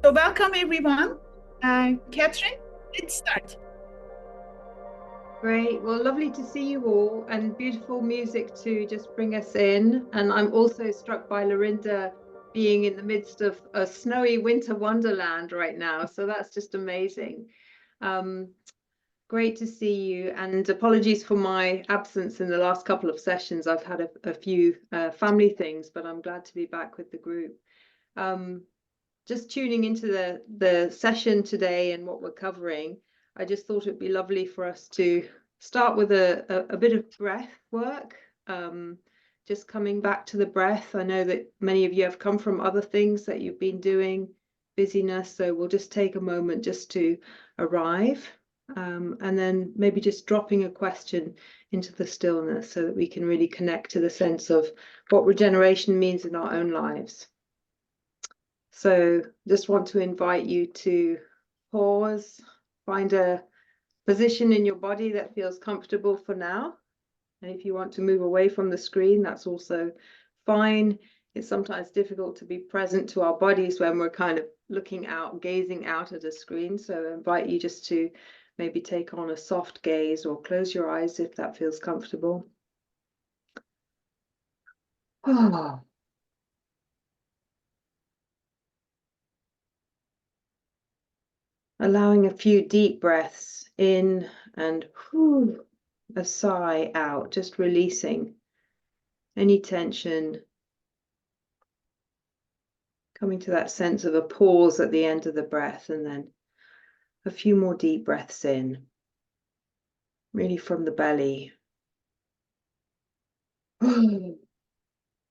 So welcome everyone. Catherine, let's start. Great. Well, lovely to see you all, and beautiful music to just bring us in. And I'm also struck by Lorinda being in the midst of a snowy winter wonderland right now. So that's just amazing. Great to see you, and apologies for my absence in the last couple of sessions. I've had a few family things, but I'm glad to be back with the group. Just tuning into the session today and what we're covering, I just thought it'd be lovely for us to start with a bit of breath work, just coming back to the breath. I know that many of you have come from other things that you've been doing, busyness, so we'll just take a moment just to arrive, and then maybe just dropping a question into the stillness so that we can really connect to the sense of what regeneration means in our own lives. So just want to invite you to pause, find a position in your body that feels comfortable for now. And if you want to move away from the screen, that's also fine. It's sometimes difficult to be present to our bodies when we're kind of looking out, gazing out at a screen. So I invite you just to maybe take on a soft gaze or close your eyes if that feels comfortable. Oh. Allowing a few deep breaths in and a sigh out, just releasing any tension, coming to that sense of a pause at the end of the breath, and then a few more deep breaths in, really from the belly, and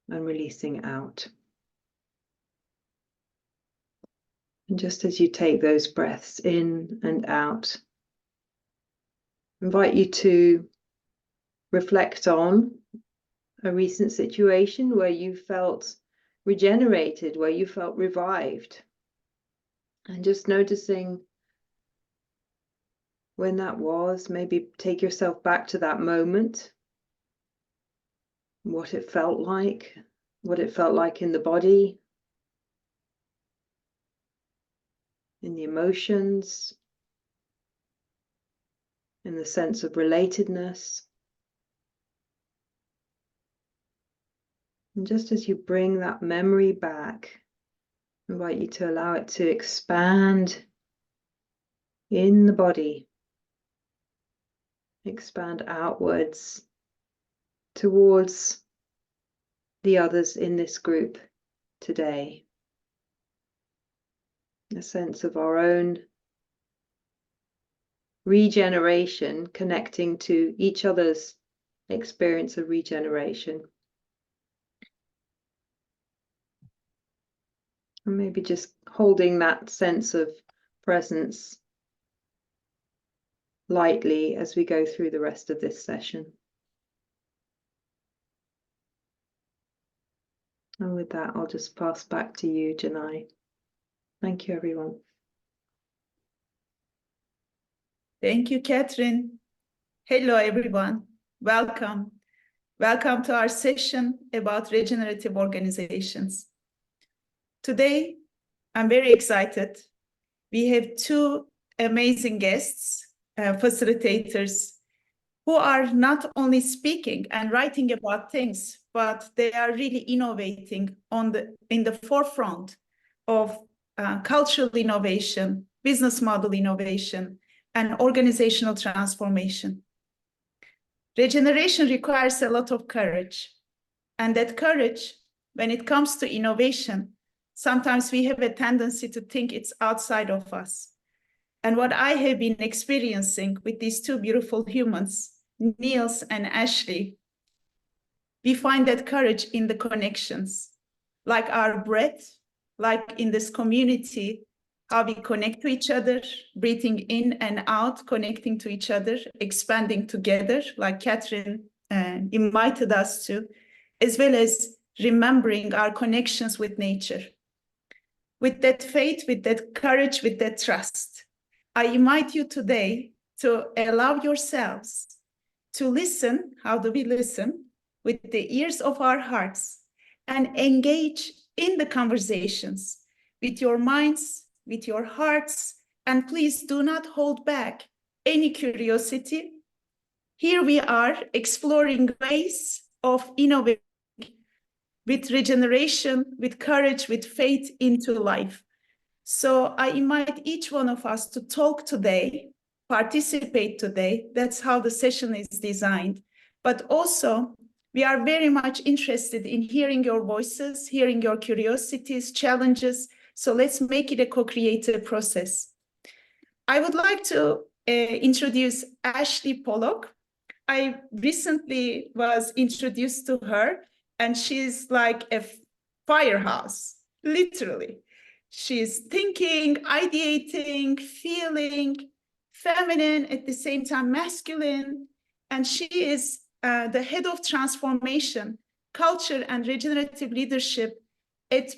releasing out. And just as you take those breaths in and out, I invite you to reflect on a recent situation where you felt regenerated, where you felt revived, and just noticing when that was. Maybe take yourself back to that moment, what it felt like in the body, in the emotions, in the sense of relatedness. And just as you bring that memory back, I invite you to allow it to expand in the body, expand outwards towards the others in this group today. A sense of our own regeneration connecting to each other's experience of regeneration. And maybe just holding that sense of presence lightly as we go through the rest of this session. And with that, I'll just pass back to you, Janai. Thank you, everyone. Thank you, Catherine. Hello, everyone. Welcome. Welcome to our session about regenerative organizations. Today, I'm very excited. We have two amazing guests, facilitators, who are not only speaking and writing about things, but they are really innovating in the forefront of cultural innovation, business model innovation, and organizational transformation. Regeneration requires a lot of courage. And that courage, when it comes to innovation, sometimes we have a tendency to think it's outside of us. And what I have been experiencing with these two beautiful humans, Niels and Ashley, we find that courage in the connections, like our breath, like in this community, how we connect to each other, breathing in and out, connecting to each other, expanding together, like Catherine invited us to, as well as remembering our connections with nature. With that faith, with that courage, with that trust, I invite you today to allow yourselves to listen. How do we listen? With the ears of our hearts, and engage in the conversations with your minds, with your hearts, and please do not hold back any curiosity. Here we are exploring ways of innovating with regeneration, with courage, with faith into life. So I invite each one of us to talk today, participate today. That's how the session is designed. But also, we are very much interested in hearing your voices, hearing your curiosities, challenges. So let's make it a co-creative process. I would like to introduce Ashley Pollock. I recently was introduced to her, and she's like a firehouse, literally. She's thinking, ideating, feeling, feminine, at the same time masculine. And she is the head of transformation, culture, and regenerative leadership at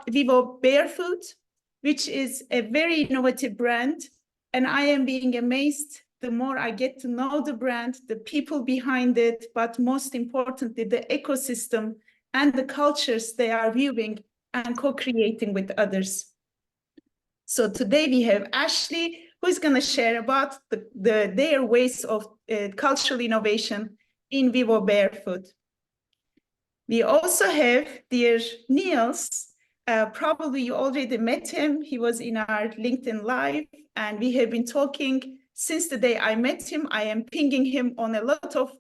Vivo Barefoot, which is a very innovative brand. And I am being amazed the more I get to know the brand, the people behind it, but most importantly, the ecosystem and the cultures they are viewing and co-creating with others. So today we have Ashley, who is going to share about their ways of cultural innovation in Vivo Barefoot. We also have dear Niels. Probably you already met him. He was in our LinkedIn Live, and we have been talking since the day I met him. I am pinging him on a lot of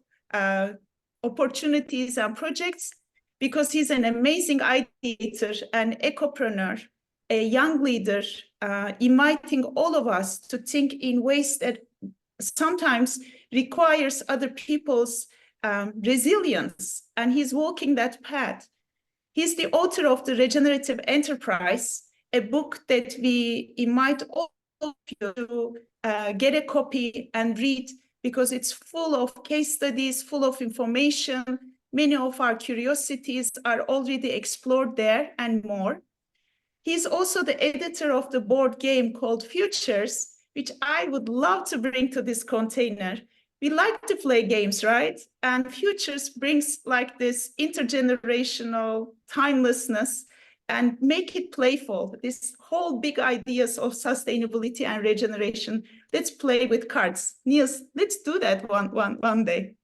opportunities and projects because he's an amazing ideator, an ecopreneur, a young leader, inviting all of us to think in ways that sometimes requires other people's resilience, and he's walking that path. He's the author of The Regenerative Enterprise, a book that we invite all of you to get a copy and read, because it's full of case studies, full of information. Many of our curiosities are already explored there and more. He's also the editor of the board game called Futures, which I would love to bring to this container. We like to play games, right? And Futures brings like this intergenerational timelessness and make it playful. This whole big ideas of sustainability and regeneration. Let's play with cards. Niels, let's do that one day.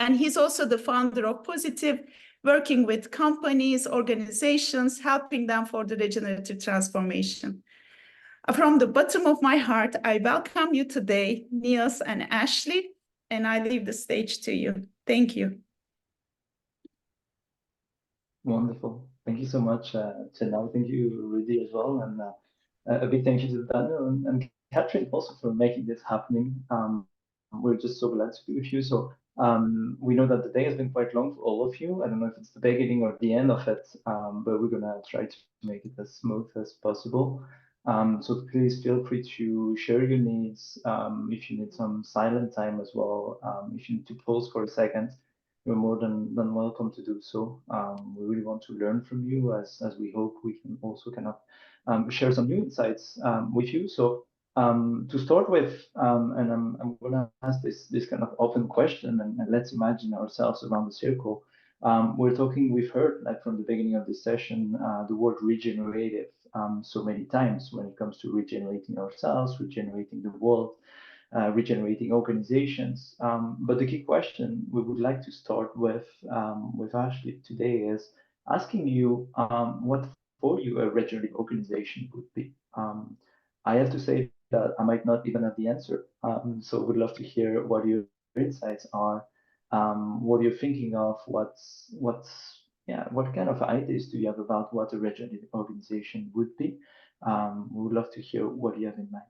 And he's also the founder of Positive, working with companies, organizations, helping them for the regenerative transformation. From the bottom of my heart, I welcome you today, Niels and Ashley, and I leave the stage to you. Thank you. Wonderful. Thank you so much, Chanel. Thank you, Rudy, as well. And a big thank you to Daniel and Catherine also for making this happening. We're just so glad to be with you. So we know that the day has been quite long for all of you. I don't know if it's the beginning or the end of it, but we're going to try to make it as smooth as possible. So please feel free to share your needs. If you need some silent time as well, if you need to pause for a second, you're more than welcome to do so. We really want to learn from you as we hope we can also kind of share some new insights with you. So to start with, and I'm going to ask this kind of open question, and let's imagine ourselves around the circle. We've heard like from the beginning of this session, the word regenerative so many times when it comes to regenerating ourselves, regenerating the world, regenerating organizations. But the key question we would like to start with Ashley today is asking you what for you a regenerative organization would be. I have to say that I might not even have the answer. So would love to hear what your insights are, what you're thinking of, what kind of ideas do you have about what a regenerative organization would be? We would love to hear what you have in mind.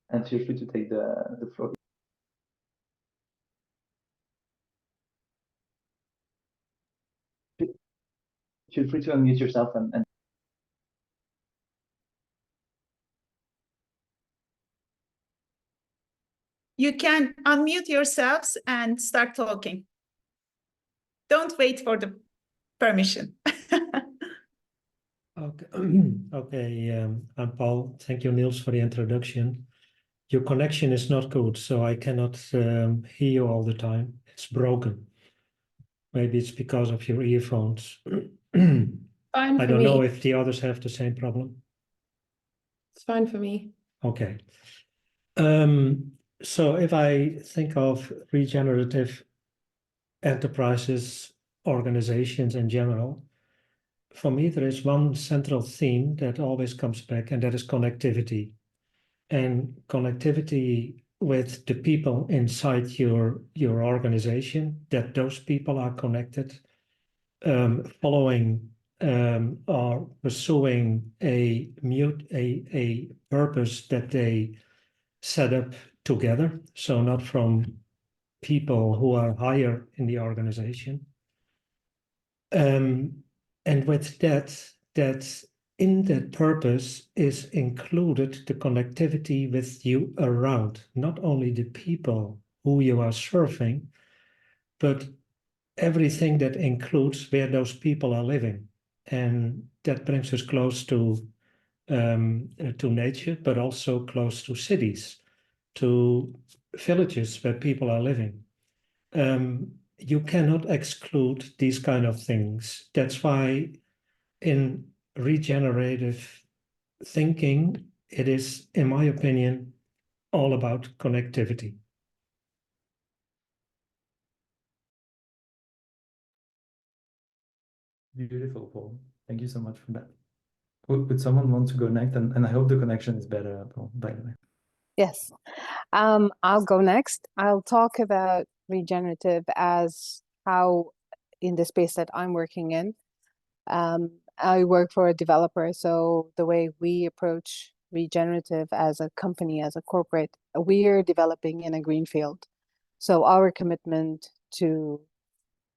And feel free to take the floor. Feel free to unmute yourself and You can unmute yourselves and start talking. Don't wait for the permission. Okay, okay. I'm Paul. Thank you, Niels, for the introduction. Your connection is not good, so I cannot hear you all the time. It's broken. Maybe it's because of your earphones. Fine I for don't know me. if the others have the same problem. It's fine for me. Okay. So if I think of regenerative enterprises, organizations in general, for me, there is one central theme that always comes back, and that is connectivity. And connectivity with the people inside your organization, that those people are connected, following or pursuing a purpose that they set up together. So not from people who are higher in the organization. And with that in that purpose is included the connectivity with you around, not only the people who you are serving, but everything that includes where those people are living. And that brings us close to nature, but also close to cities, to villages where people are living. You cannot exclude these kind of things. That's why in regenerative thinking, it is, in my opinion, all about connectivity. Beautiful, Paul. Thank you so much for that. Would someone want to go next? And I hope the connection is better, Paul, by the way. Yes, I'll go next. I'll talk about regenerative as how, in the space that I'm working in, I work for a developer. So the way we approach regenerative as a company, as a corporate, we're developing in a greenfield. So our commitment to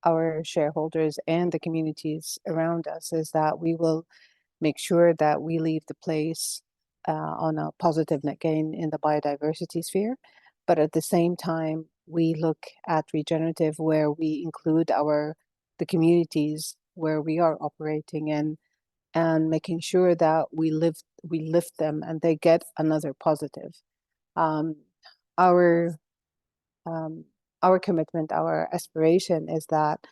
our shareholders and the communities around us is that we will make sure that we leave the place on a positive net gain in the biodiversity sphere. But at the same time, we look at regenerative where we include the communities where we are operating in, and making sure that we lift them and they get another positive. Our commitment, our aspiration is that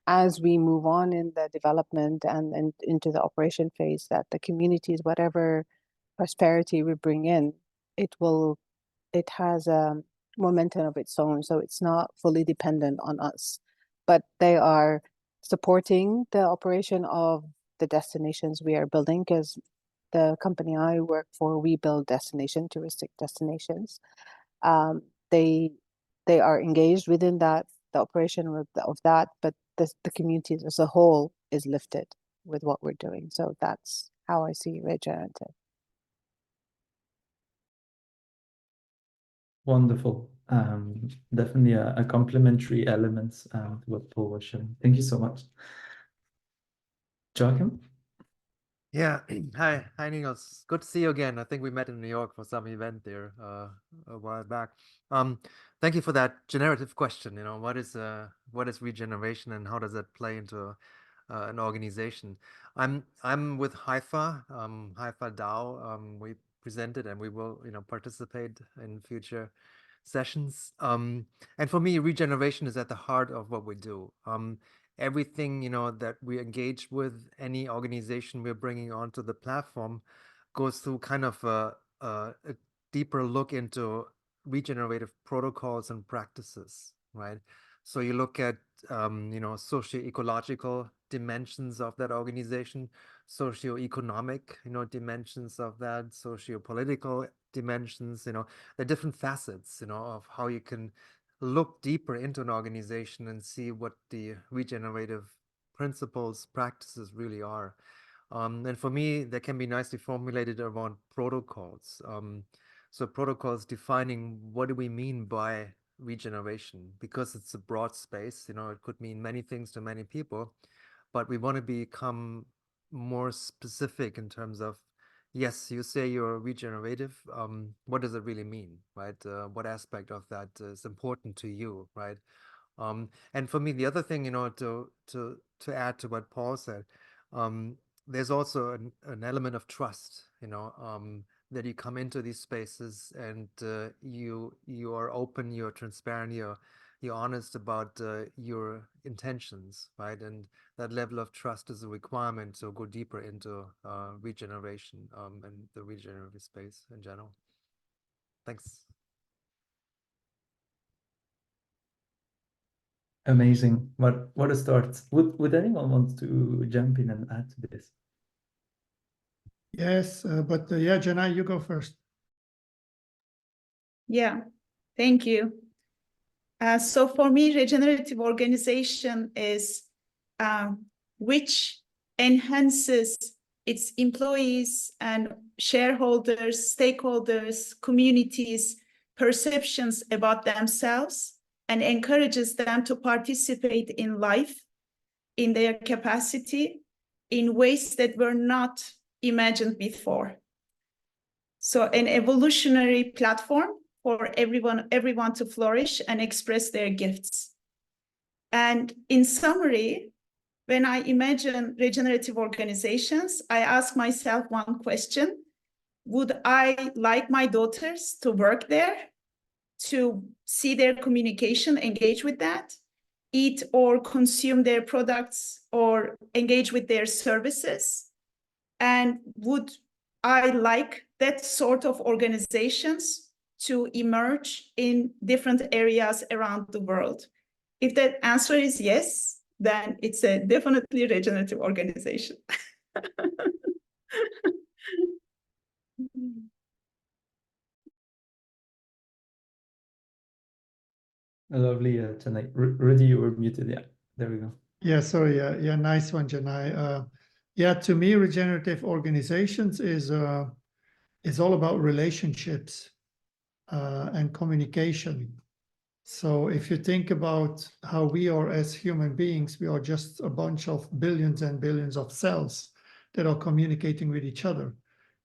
as we move on in the development and into the operation phase, that the communities, whatever prosperity we bring in, it has a momentum of its own. So it's not fully dependent on us, but they are supporting the operation of the destinations we are building, because the company I work for, we build touristic destinations. They are engaged within that, the operation of that, but the communities as a whole is lifted with what we're doing. So that's how I see regenerative. Wonderful. Definitely a complementary element to what Paul was sharing. Thank you so much. Joachim? Yeah, hi Niels. Good to see you again. I think we met in New York for some event there a while back. Thank you for that generative question. You know, what is regeneration and how does that play into an organization? I'm with Haifa, Haifa DAO. We presented and we will participate in future sessions. And for me, regeneration is at the heart of what we do. Everything that we engage with, any organization we're bringing onto the platform, goes through kind of a deeper look into regenerative protocols and practices, right? So you look at socio-ecological dimensions of that organization, socio-economic dimensions of that, socio-political dimensions, the different facets of how you can look deeper into an organization and see what the regenerative principles, practices really are. And for me, they can be nicely formulated around protocols. So protocols defining what do we mean by regeneration, because it's a broad space, it could mean many things to many people, but we want to become more specific in terms of, yes, you say you're regenerative. What does it really mean, right? What aspect of that is important to you, right? And for me, the other thing, to add to what Paul said, there's also an element of trust, that you come into these spaces and you are open, you're transparent, you're honest about your intentions, right? And that level of trust is a requirement to go deeper into regeneration and the regenerative space in general. Thanks. Amazing. What a start. Would anyone want to jump in and add to this? Yes, but yeah, Janai, you go first. Yeah, thank you. So for me, regenerative organization is which enhances its employees and shareholders, stakeholders, communities' perceptions about themselves and encourages them to participate in life in their capacity in ways that were not imagined before. So an evolutionary platform for everyone to flourish and express their gifts. And in summary, when I imagine regenerative organizations, I ask myself one question: would I like my daughters to work there, to see their communication, engage with that, eat or consume their products or engage with their services? And would I like that sort of organizations to emerge in different areas around the world? If that answer is yes, then it's a definitely regenerative organization. Lovely, Janai. Rudy, you were muted. Yeah, there we go. Yeah, sorry. Yeah, nice one, Janai. Yeah, to me, regenerative organizations is all about relationships and communication. So if you think about how we are as human beings, we are just a bunch of billions and billions of cells that are communicating with each other.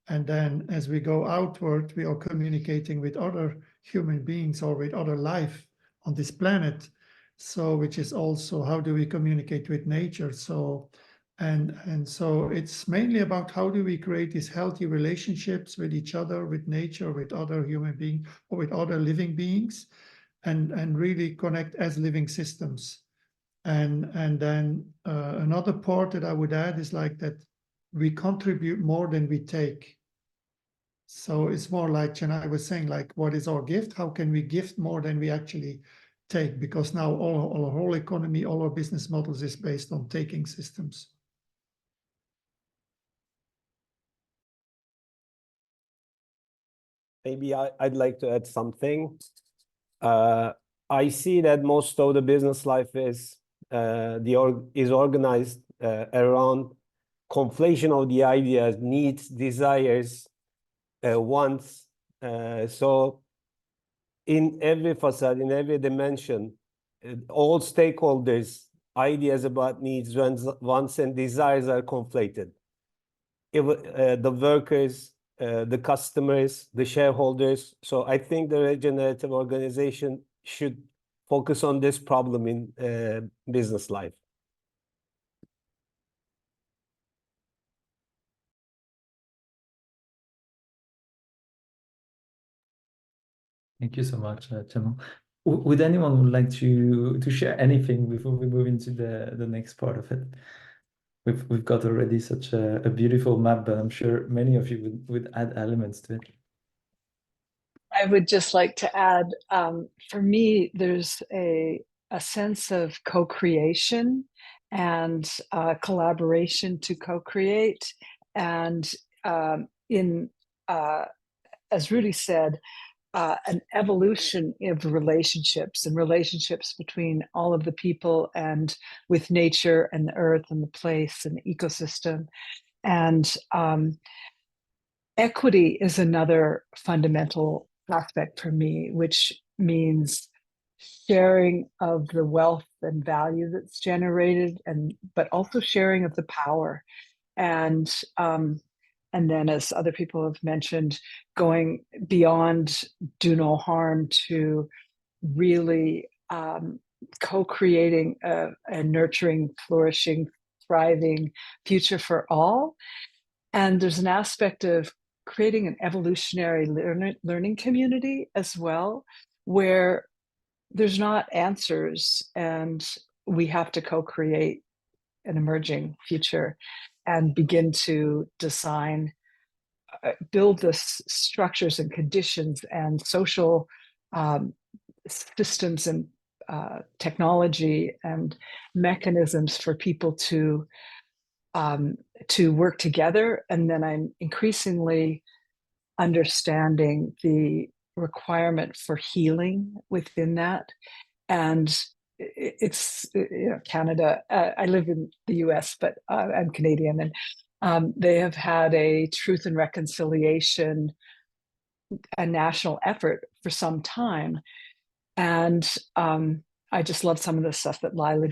And then as we go outward, we are communicating with other human beings or with other life on this planet. So which is also how do we communicate with nature? So and so it's mainly about how do we create these healthy relationships with each other, with nature, with other human beings, or with other living beings, and really connect as living systems. And then another part that I would add is like that we contribute more than we take. So it's more like Janai was saying, like, what is our gift? How can we gift more than we actually take? Because now our whole economy, all our business models is based on taking systems. Maybe I'd like to add something. I see that most of the business life is organized around conflation of the ideas, needs, desires, wants. So in every facade, in every dimension, all stakeholders' ideas about needs, wants, and desires are conflated. The workers, the customers, the shareholders. So I think the regenerative organization should focus on this problem in business life. Thank you so much, Jamal. Would anyone would like to share anything before we move into the next part of it? We've got already such a beautiful map, but I'm sure many of you would add elements to it. I would just like to add, for me, there's a sense of co-creation and collaboration to co-create. And as Rudy said, an evolution of relationships and relationships between all of the people and with nature and the earth and the place and the ecosystem. And equity is another fundamental aspect for me, which means sharing of the wealth and value that's generated, but also sharing of the power. And then, as other people have mentioned, going beyond do no harm to really co-creating a nurturing, flourishing, thriving future for all. And there's an aspect of creating an evolutionary learning community as well, where there's not answers and we have to co-create an emerging future and begin to design, build the structures and conditions and social systems and technology and mechanisms for people to work together. And then I'm increasingly understanding the requirement for healing within that. And it's, you know, Canada, I live in the US, but I'm Canadian, and they have had a truth and reconciliation, a national effort for some time. And I just love some of the stuff that Lila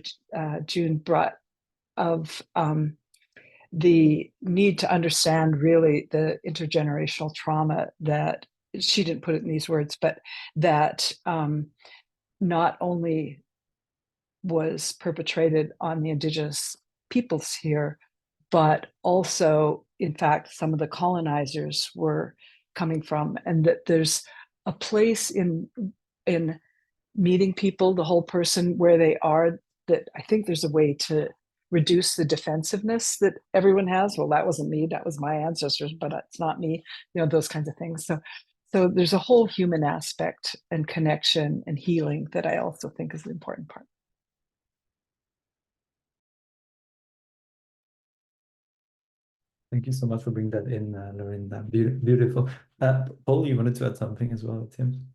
June brought of the need to understand really the intergenerational trauma that, she didn't put it in these words, but that not only was perpetrated on the Indigenous peoples here, but also, in fact, some of the colonizers were coming from, and that there's a place in meeting people, the whole person where they are, that I think there's a way to reduce the defensiveness that everyone has. Well, that wasn't me, that was my ancestors, but it's not me, you know, those kinds of things. So there's a whole human aspect and connection and healing that I also think is the important part. Thank you so much for bringing that in, Lorinda. Beautiful. Paul, you wanted to add something as well, Tim?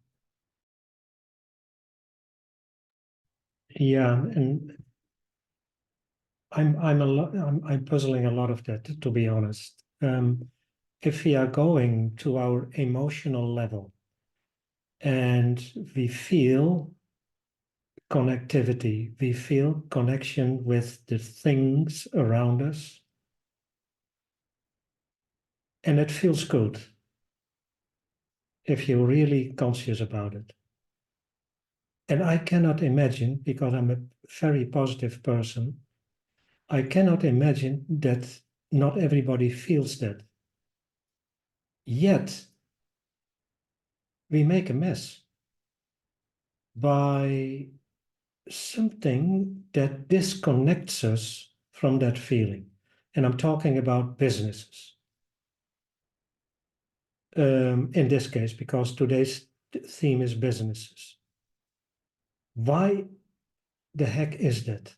Yeah, and I'm puzzling a lot of that, to be honest. If we are going to our emotional level and we feel connectivity, we feel connection with the things around us, and it feels good if you're really conscious about it. And I cannot imagine, because I'm a very positive person, I cannot imagine that not everybody feels that. Yet, we make a mess by something that disconnects us from that feeling. And I'm talking about businesses. In this case, because today's theme is businesses. Why the heck is that?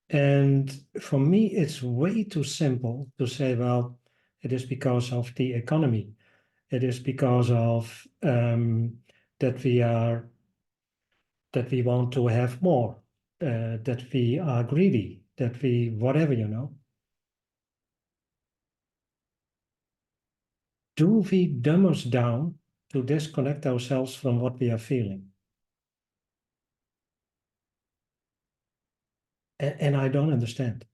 And for me, it's way too simple to say, well, it is because of the economy. It is because of that we want to have more, that we are greedy, that we whatever, you know. Do we dumb us down to disconnect ourselves from what we are feeling? And I don't understand,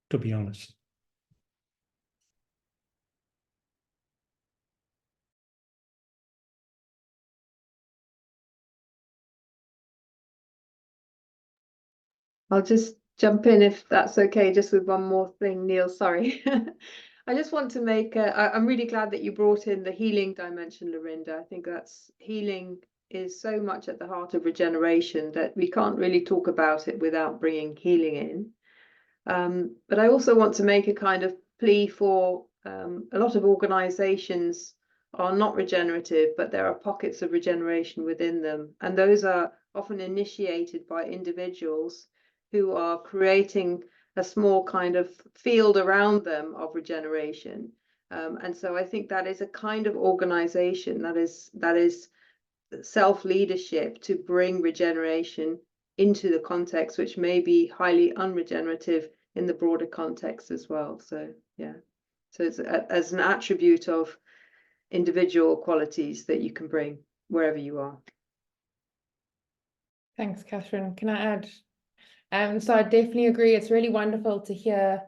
to be honest. I'll just jump in if that's okay, just with one more thing, Neil, sorry. I just want to make, I'm really glad that you brought in the healing dimension, Lorinda. I think that's, healing is so much at the heart of regeneration that we can't really talk about it without bringing healing in. But I also want to make a kind of plea for a lot of organizations are not regenerative, but there are pockets of regeneration within them. And those are often initiated by individuals who are creating a small kind of field around them of regeneration. And so I think that is a kind of organization that is self-leadership to bring regeneration into the context, which may be highly unregenerative in the broader context as well. So yeah, so it's as an attribute of individual qualities that you can bring wherever you are. Thanks, Catherine. Can I add? So I definitely agree. It's really wonderful to hear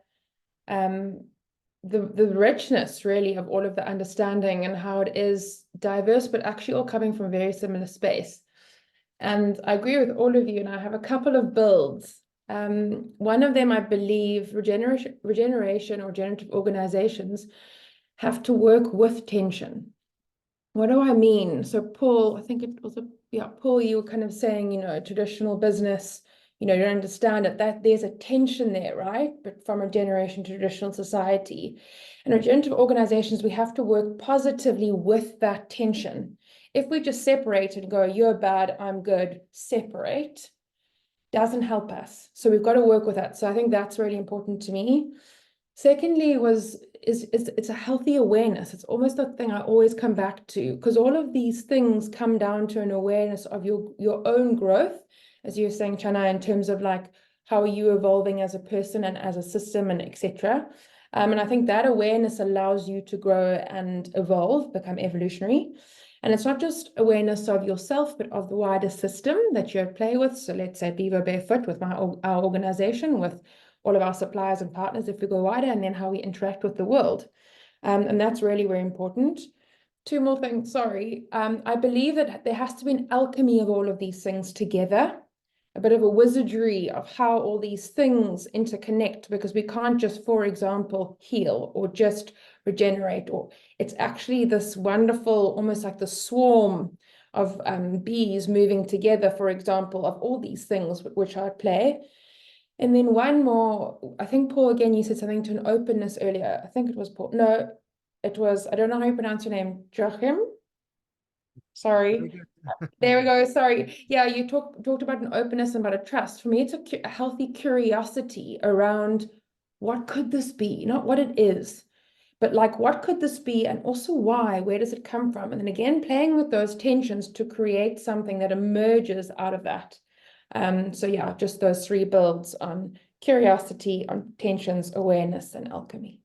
the richness really of all of the understanding and how it is diverse, but actually all coming from a very similar space. And I agree with all of you, and I have a couple of builds. One of them, I believe, regeneration or regenerative organizations have to work with tension. What do I mean? So Paul, I think it was Paul, you were kind of saying, you know, traditional business, you know, you don't understand it, that there's a tension there, right? But from a generation to traditional society. And regenerative organizations, we have to work positively with that tension. If we just separate and go, you're bad, I'm good, separate, doesn't help us. So we've got to work with that. So I think that's really important to me. Secondly, it's a healthy awareness. It's almost the thing I always come back to, because all of these things come down to an awareness of your own growth, as you were saying, Chana, in terms of like, how are you evolving as a person and as a system and etc. And I think that awareness allows you to grow and evolve, become evolutionary. And it's not just awareness of yourself, but of the wider system that you're at play with. So let's say Vivo Barefoot with our organization, with all of our suppliers and partners, if we go wider, and then how we interact with the world. And that's really very important. Two more things, sorry. I believe that there has to be an alchemy of all of these things together, a bit of a wizardry of how all these things interconnect, because we can't just, for example, heal or just regenerate, or it's actually this wonderful, almost like the swarm of bees moving together, for example, of all these things which are at play. And then one more, I think, Paul, again, you said something to an openness earlier. I think it was Paul. No, it was, I don't know how you pronounce your name. Joachim? Sorry. There we go. Sorry. Yeah, you talked about an openness and about a trust. For me, it's a healthy curiosity around what could this be? Not what it is, but like, what could this be? And also why? Where does it come from? And then again, playing with those tensions to create something that emerges out of that. So yeah, just those three builds on curiosity, on tensions, awareness, and alchemy.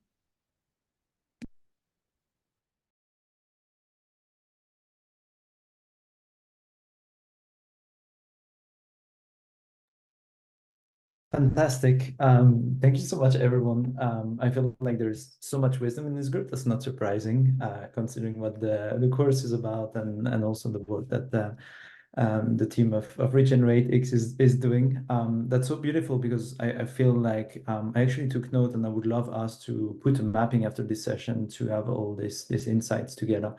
Fantastic. Thank you so much, everyone. I feel like there's so much wisdom in this group. That's not surprising, considering what the course is about, and also the work that the team of Regenerate is doing. That's so beautiful, because I feel like I actually took note, and I would love us to put a mapping after this session to have all these insights together.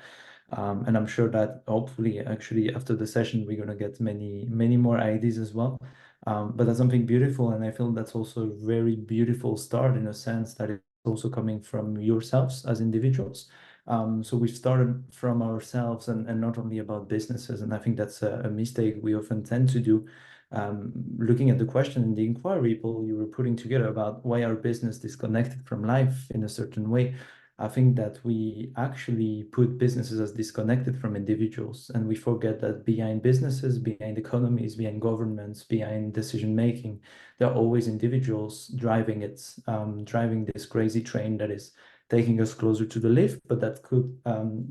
And I'm sure that hopefully, actually, after the session, we're going to get many more ideas as well. But that's something beautiful, and I feel that's also a very beautiful start, in a sense that it's also coming from yourselves as individuals. So we've started from ourselves, and not only about businesses. And I think that's a mistake we often tend to do. Looking at the question in the inquiry, Paul, you were putting together about why our business disconnected from life in a certain way. I think that we actually put businesses as disconnected from individuals, and we forget that behind businesses, behind economies, behind governments, behind decision making, there are always individuals driving it, driving this crazy train that is taking us closer to the lift, but that could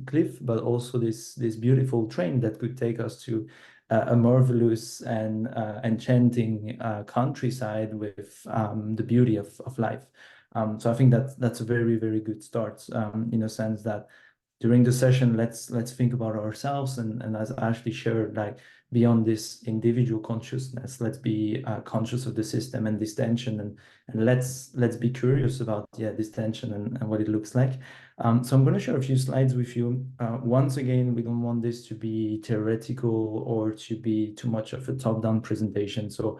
cliff, but also this beautiful train that could take us to a marvelous and enchanting countryside with the beauty of life. So I think that's a very, very good start, in a sense that during the session, let's think about ourselves, and as Ashley shared, like, beyond this individual consciousness, let's be conscious of the system and this tension, and let's be curious about this tension and what it looks like. So I'm going to share a few slides with you. Once again, we don't want this to be theoretical or to be too much of a top-down presentation. So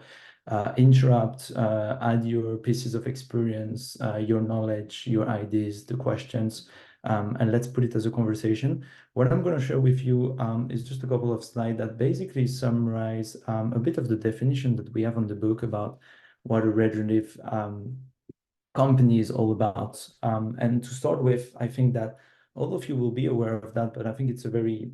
interrupt, add your pieces of experience, your knowledge, your ideas, the questions, and let's put it as a conversation. What I'm going to share with you is just a couple of slides that basically summarize a bit of the definition that we have on the book about what a regenerative company is all about. And to start with, I think that all of you will be aware of that, but I think it's a very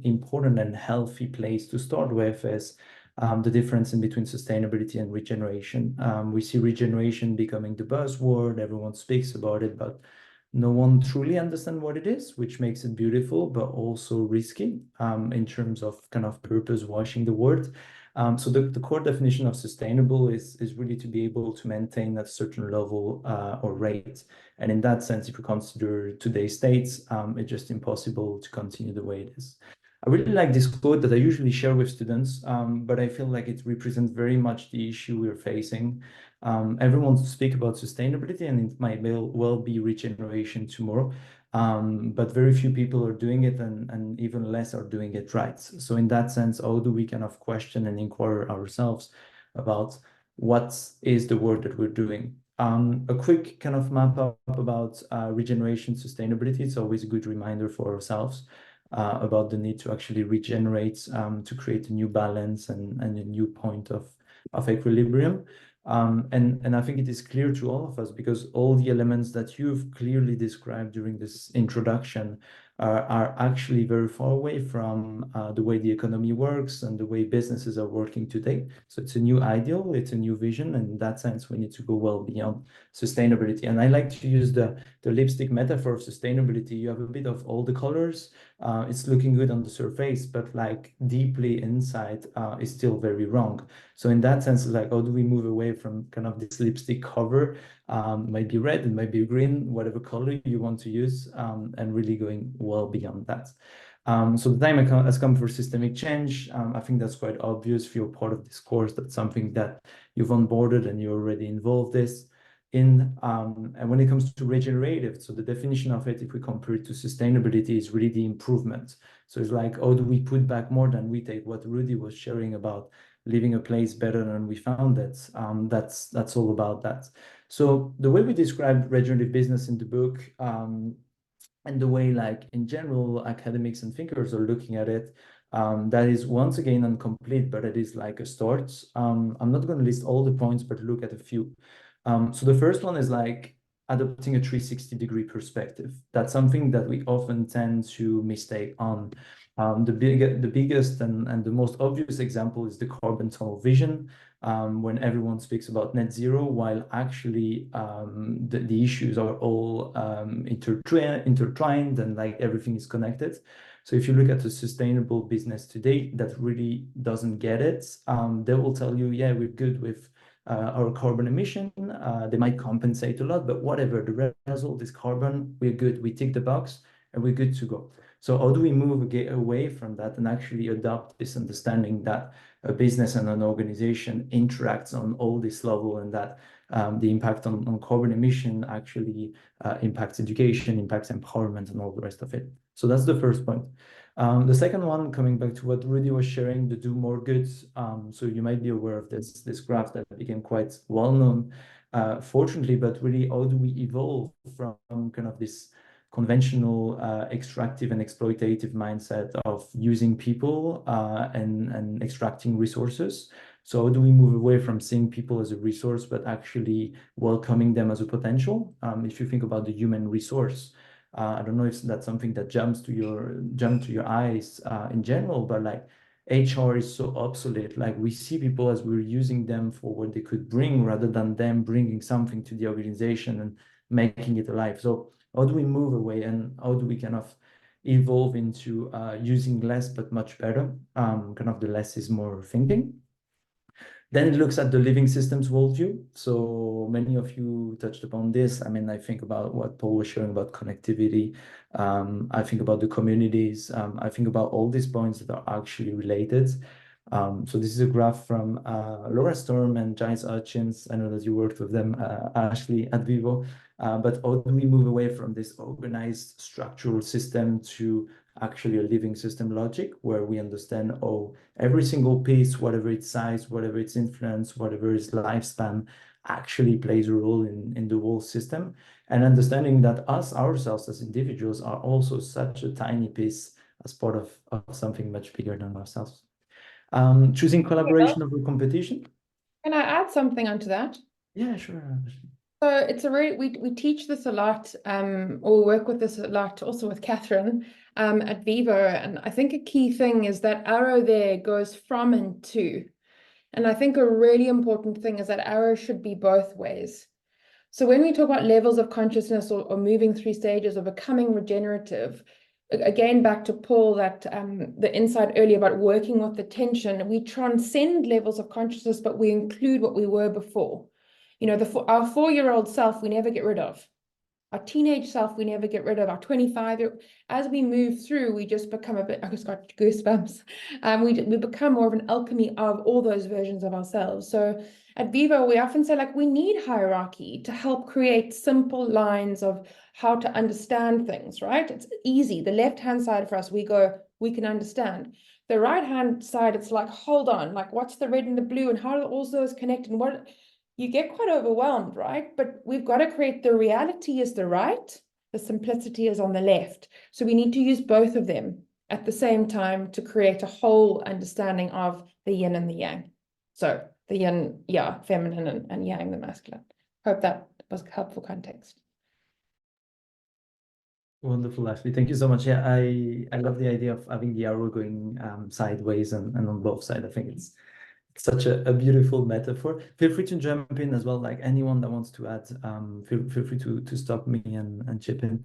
important and healthy place to start with, is the difference in between sustainability and regeneration. We see regeneration becoming the buzzword, everyone speaks about it, but no one truly understands what it is, which makes it beautiful, but also risky in terms of kind of purpose washing the word. So the core definition of sustainable is really to be able to maintain a certain level or rate. And in that sense, if you consider today's states, it's just impossible to continue the way it is. I really like this quote that I usually share with students, but I feel like it represents very much the issue we're facing. Everyone wants to speak about sustainability, and it might well be regeneration tomorrow. but very few people are doing it, and even less are doing it right. So in that sense, how do we kind of question and inquire ourselves about what is the work that we're doing? A quick kind of map up about regeneration sustainability. It's always a good reminder for ourselves about the need to actually regenerate to create a new balance and a new point of equilibrium. And I think it is clear to all of us, because all the elements that you've clearly described during this introduction are actually very far away from the way the economy works and the way businesses are working today. So it's a new ideal, it's a new vision, and in that sense, we need to go well beyond sustainability. And I like to use the lipstick metaphor of sustainability. You have a bit of all the colors. It's looking good on the surface, but like deeply inside is still very wrong. So in that sense, it's like, how do we move away from kind of this lipstick cover? Might be red, it might be green, whatever color you want to use, and really going well beyond that. So the time has come for systemic change. I think that's quite obvious if you're part of this course. That's something that you've onboarded and you're already involved in. And when it comes to regenerative, so the definition of it, if we compare it to sustainability, is really the improvement. So it's like, how do we put back more than we take? What Rudy was sharing about leaving a place better than we found it. That's all about that. So the way we describe regenerative business in the book, and the way, like in general, academics and thinkers are looking at it, that is once again incomplete, but it is like a start. I'm not going to list all the points, but look at a few. So the first one is like adopting a 360-degree perspective. That's something that we often tend to mistake on. The biggest and the most obvious example is the carbon tunnel vision, when everyone speaks about net zero, while actually the issues are all intertwined and like everything is connected. So if you look at a sustainable business today that really doesn't get it, they will tell you, yeah, we're good with our carbon emission. They might compensate a lot, but whatever, the result is carbon, we're good. We tick the box and we're good to go. So how do we move away from that and actually adopt this understanding that a business and an organization interacts on all this level, and that the impact on carbon emission actually impacts education, impacts empowerment, and all the rest of it. So that's the first point. The second one, coming back to what Rudy was sharing, the do more good. So you might be aware of this graph that became quite well known, fortunately, but really, how do we evolve from kind of this conventional extractive and exploitative mindset of using people and extracting resources? So how do we move away from seeing people as a resource, but actually welcoming them as a potential? If you think about the human resource, I don't know if that's something that jumps to your eyes in general, but like HR is so obsolete. Like we see people as we're using them for what they could bring, rather than them bringing something to the organization and making it alive. So how do we move away, and how do we kind of evolve into using less but much better? Kind of the less is more thinking. Then it looks at the living systems worldview. So many of you touched upon this. I mean, I think about what Paul was sharing about connectivity. I think about the communities. I think about all these points that are actually related. So this is a graph from Laura Storm and Giles Hutchins. I know that you worked with them, Ashley, at Vivo. But how do we move away from this organized structural system to actually a living system logic, where we understand, oh, every single piece, whatever its size, whatever its influence, whatever its lifespan, actually plays a role in the whole system, and understanding that us ourselves as individuals are also such a tiny piece as part of something much bigger than ourselves. Choosing collaboration over competition. Can I add something onto that? Yeah, sure. So it's a really, we teach this a lot, or work with this a lot, also with Catherine at Vivo. And I think a key thing is that arrow there goes from and to. And I think a really important thing is that arrow should be both ways. So when we talk about levels of consciousness, or moving through stages, or becoming regenerative, again, back to Paul, that the insight earlier about working with the tension, we transcend levels of consciousness, but we include what we were before. You know, our 4-year-old self, we never get rid of. Our teenage self, we never get rid of. Our 25, as we move through, we just become a bit, I just got goosebumps. We become more of an alchemy of all those versions of ourselves. So at Vivo, we often say, like, we need hierarchy to help create simple lines of how to understand things, right? It's easy. The left-hand side for us, we go, we can understand. The right-hand side, it's like, hold on, like, what's the red and the blue, and how do all those connect, and what? You get quite overwhelmed, right? But we've got to create the reality is the right, the simplicity is on the left. So we need to use both of them at the same time to create a whole understanding of the yin and the yang. So the yin, yeah, feminine, and yang, the masculine. Hope that was helpful context. Wonderful, Ashley. Thank you so much. Yeah, I love the idea of having the arrow going sideways and on both sides. I think it's such a beautiful metaphor. Feel free to jump in as well, like anyone that wants to add, feel free to stop me and chip in.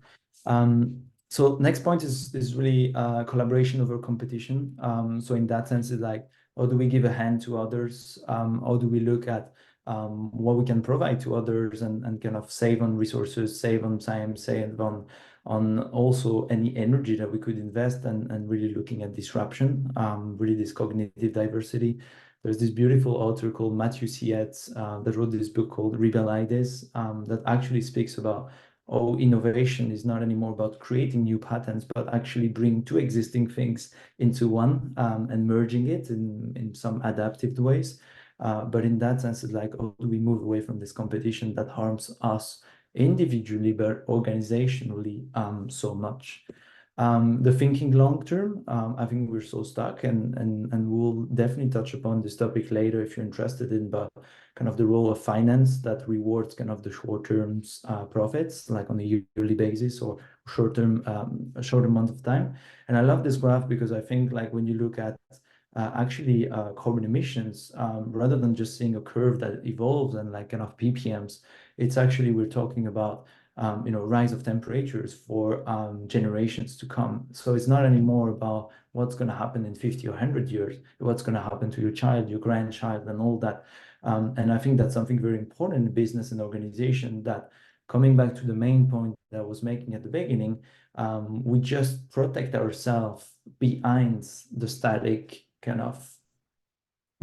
So next point is really collaboration over competition. So in that sense, it's like, how do we give a hand to others? How do we look at what we can provide to others and kind of save on resources, save on time, save on also any energy that we could invest and really looking at disruption, really this cognitive diversity. There's this beautiful author called Matthew Sietz that wrote this book called Rebel Ideas that actually speaks about how innovation is not anymore about creating new patterns, but actually bring two existing things into one and merging it in some adaptive ways. But in that sense, it's like, how do we move away from this competition that harms us individually, but organizationally so much? The thinking long term, I think we're so stuck, and we'll definitely touch upon this topic later if you're interested in, but kind of the role of finance that rewards kind of the short term profits, like on a yearly basis or short term, a short amount of time. And I love this graph because I think like when you look at actually carbon emissions, rather than just seeing a curve that evolves and like kind of ppms, it's actually we're talking about rise of temperatures for generations to come. So it's not anymore about what's going to happen in 50 or 100 years, what's going to happen to your child, your grandchild, and all that. And I think that's something very important in business and organization, that coming back to the main point that I was making at the beginning, we just protect ourselves behind the static kind of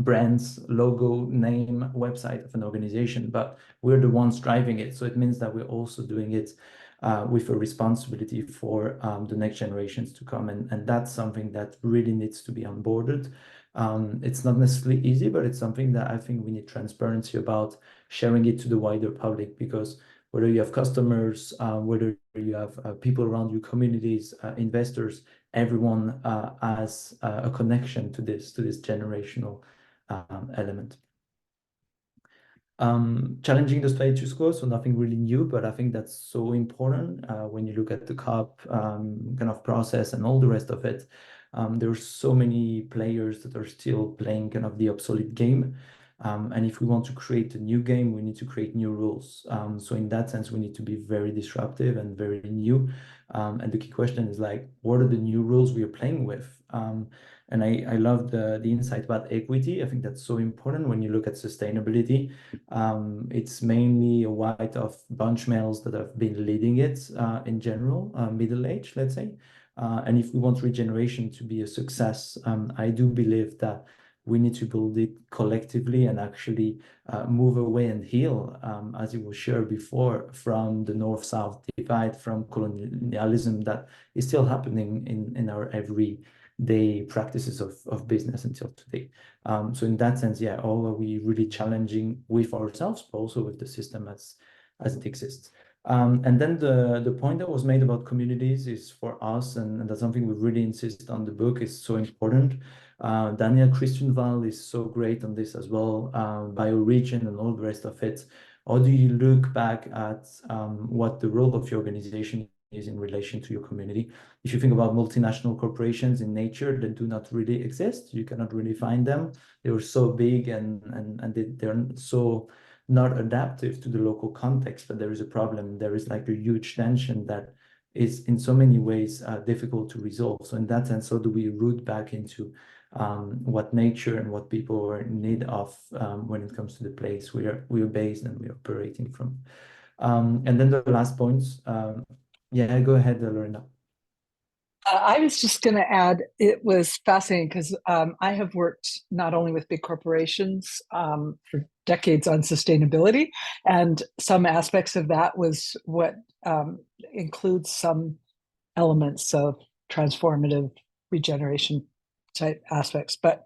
brands, logo, name, website of an organization, but we're the ones driving it. So it means that we're also doing it with a responsibility for the next generations to come. And that's something that really needs to be onboarded. It's not necessarily easy, but it's something that I think we need transparency about, sharing it to the wider public, because whether you have customers, whether you have people around you, communities, investors, everyone has a connection to this generational element. Challenging the status quo, so nothing really new, but I think that's so important when you look at the COP kind of process and all the rest of it. There's so many players that are still playing kind of the obsolete game. And if we want to create a new game, we need to create new rules. So in that sense, we need to be very disruptive and very new. And the key question is like, what are the new rules we are playing with? And I love the insight about equity. I think that's so important when you look at sustainability. It's mainly a white of bunch males that have been leading it in general, middle age, let's say. And if we want regeneration to be a success, I do believe that we need to build it collectively and actually move away and heal, as it was shared before, from the North-South divide, from colonialism that is still happening in our everyday practices of business until today. So in that sense, yeah, how are we really challenging with ourselves, but also with the system as it exists? And then the point that was made about communities is for us, and that's something we really insist on. The book is so important. Daniel Christianval is so great on this as well, bioregion and all the rest of it. How do you look back at what the role of your organization is in relation to your community? If you think about multinational corporations in nature that do not really exist, you cannot really find them. They were so big and they're so not adaptive to the local context, but there is a problem. There is like a huge tension that is in so many ways difficult to resolve. So in that sense, how do we root back into what nature and what people are in need of when it comes to the place we are based and we are operating from? And then the last points. Yeah, go ahead, Lorena. I was just going to add, it was fascinating because I have worked not only with big corporations for decades on sustainability, and some aspects of that was what includes some elements of transformative regeneration type aspects, but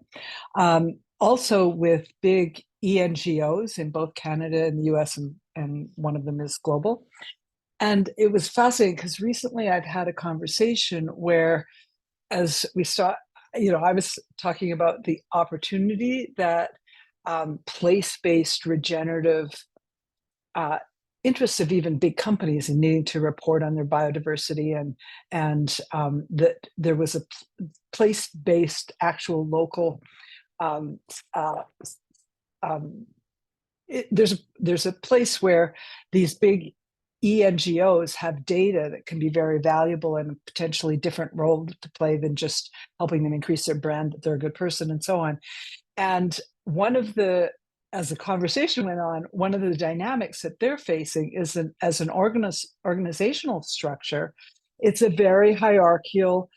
also with big ENGOs in both Canada and the US, and one of them is global. And it was fascinating because recently I've had a conversation where, as we start, I was talking about the opportunity that place-based regenerative interests of even big companies in needing to report on their biodiversity, and that there was a place-based, actual local. There's a place where these big ENGOs have data that can be very valuable and potentially different role to play than just helping them increase their brand, that they're a good person and so on. And as the conversation went on, one of the dynamics that they're facing is as an organizational structure, it's a very hierarchical,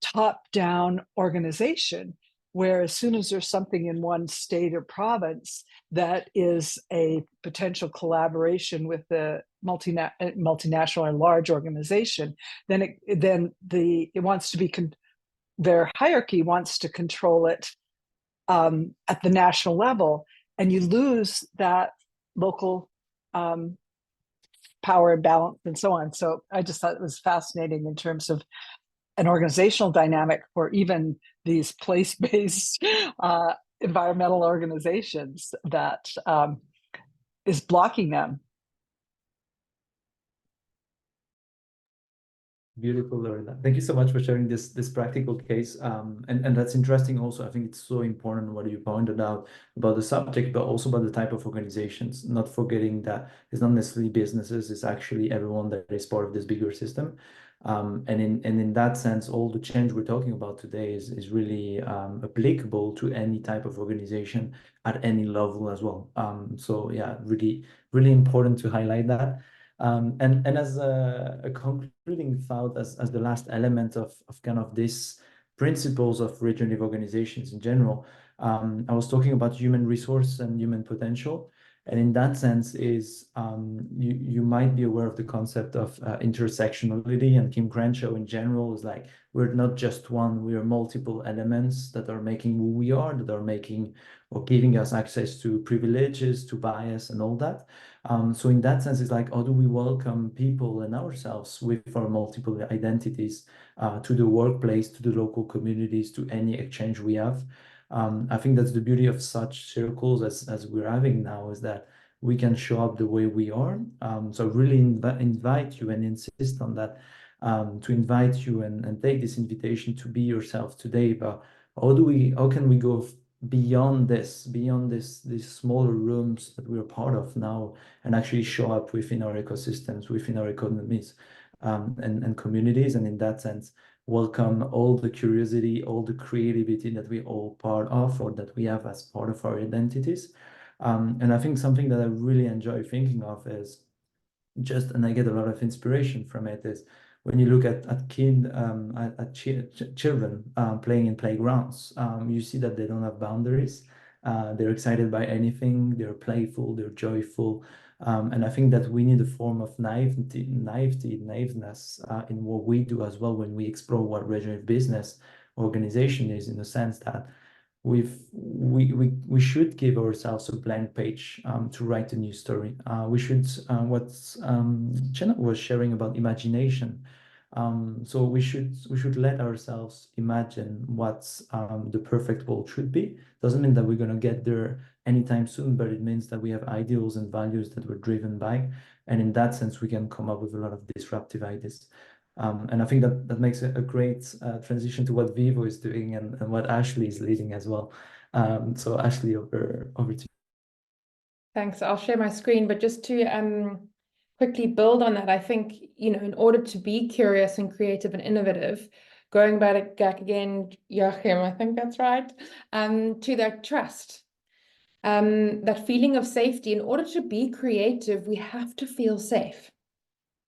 top-down organization, where as soon as there's something in one state or province that is a potential collaboration with the multinational or large organization, then it wants to be their hierarchy wants to control it at the national level, and you lose that local power and balance and so on. So I just thought it was fascinating in terms of an organizational dynamic for even these place-based environmental organizations that is blocking them. Beautiful, Lorena. Thank you so much for sharing this practical case. And that's interesting also. I think it's so important what you pointed out about the subject, but also about the type of organizations, not forgetting that it's not necessarily businesses, it's actually everyone that is part of this bigger system. And in that sense, all the change we're talking about today is really applicable to any type of organization at any level as well. So yeah, really, really important to highlight that. And as a concluding thought, as the last element of kind of this principles of regenerative organizations in general, I was talking about human resource and human potential. And in that sense is you might be aware of the concept of intersectionality, and Kim Crenshaw in general is like, we're not just one, we are multiple elements that are making who we are, that are making or giving us access to privileges, to bias and all that. So in that sense, it's like, how do we welcome people and ourselves with our multiple identities to the workplace, to the local communities, to any exchange we have? I think that's the beauty of such circles as we're having now, is that we can show up the way we are. So really invite you and insist on that, to invite you and take this invitation to be yourself today. But how can we go beyond these smaller rooms that we're part of now, and actually show up within our ecosystems, within our economies, and communities, and in that sense welcome all the curiosity, all the creativity that we all part of, or that we have as part of our identities. And I think something that I really enjoy thinking of is and I get a lot of inspiration from it, is when you look at children playing in playgrounds, you see that they don't have boundaries. They're excited by anything. They're playful. They're joyful. And I think that we need a form of naiveness in what we do as well when we explore what regenerative business organization is, in the sense that we should give ourselves a blank page to write a new story. We should what Jenna was sharing about imagination. So we should let ourselves imagine what the perfect world should be. Doesn't mean that we're going to get there anytime soon, but it means that we have ideals and values that we're driven by, and in that sense we can come up with a lot of disruptive ideas. And I think that makes a great transition to what Vivo is doing and what Ashley is leading as well. So Ashley, over to you. Thanks. I'll share my screen, but just to quickly build on that, I think, in order to be curious and creative and innovative, going back again, Joachim, I think that's right, to that trust. that feeling of safety. In order to be creative, we have to feel safe,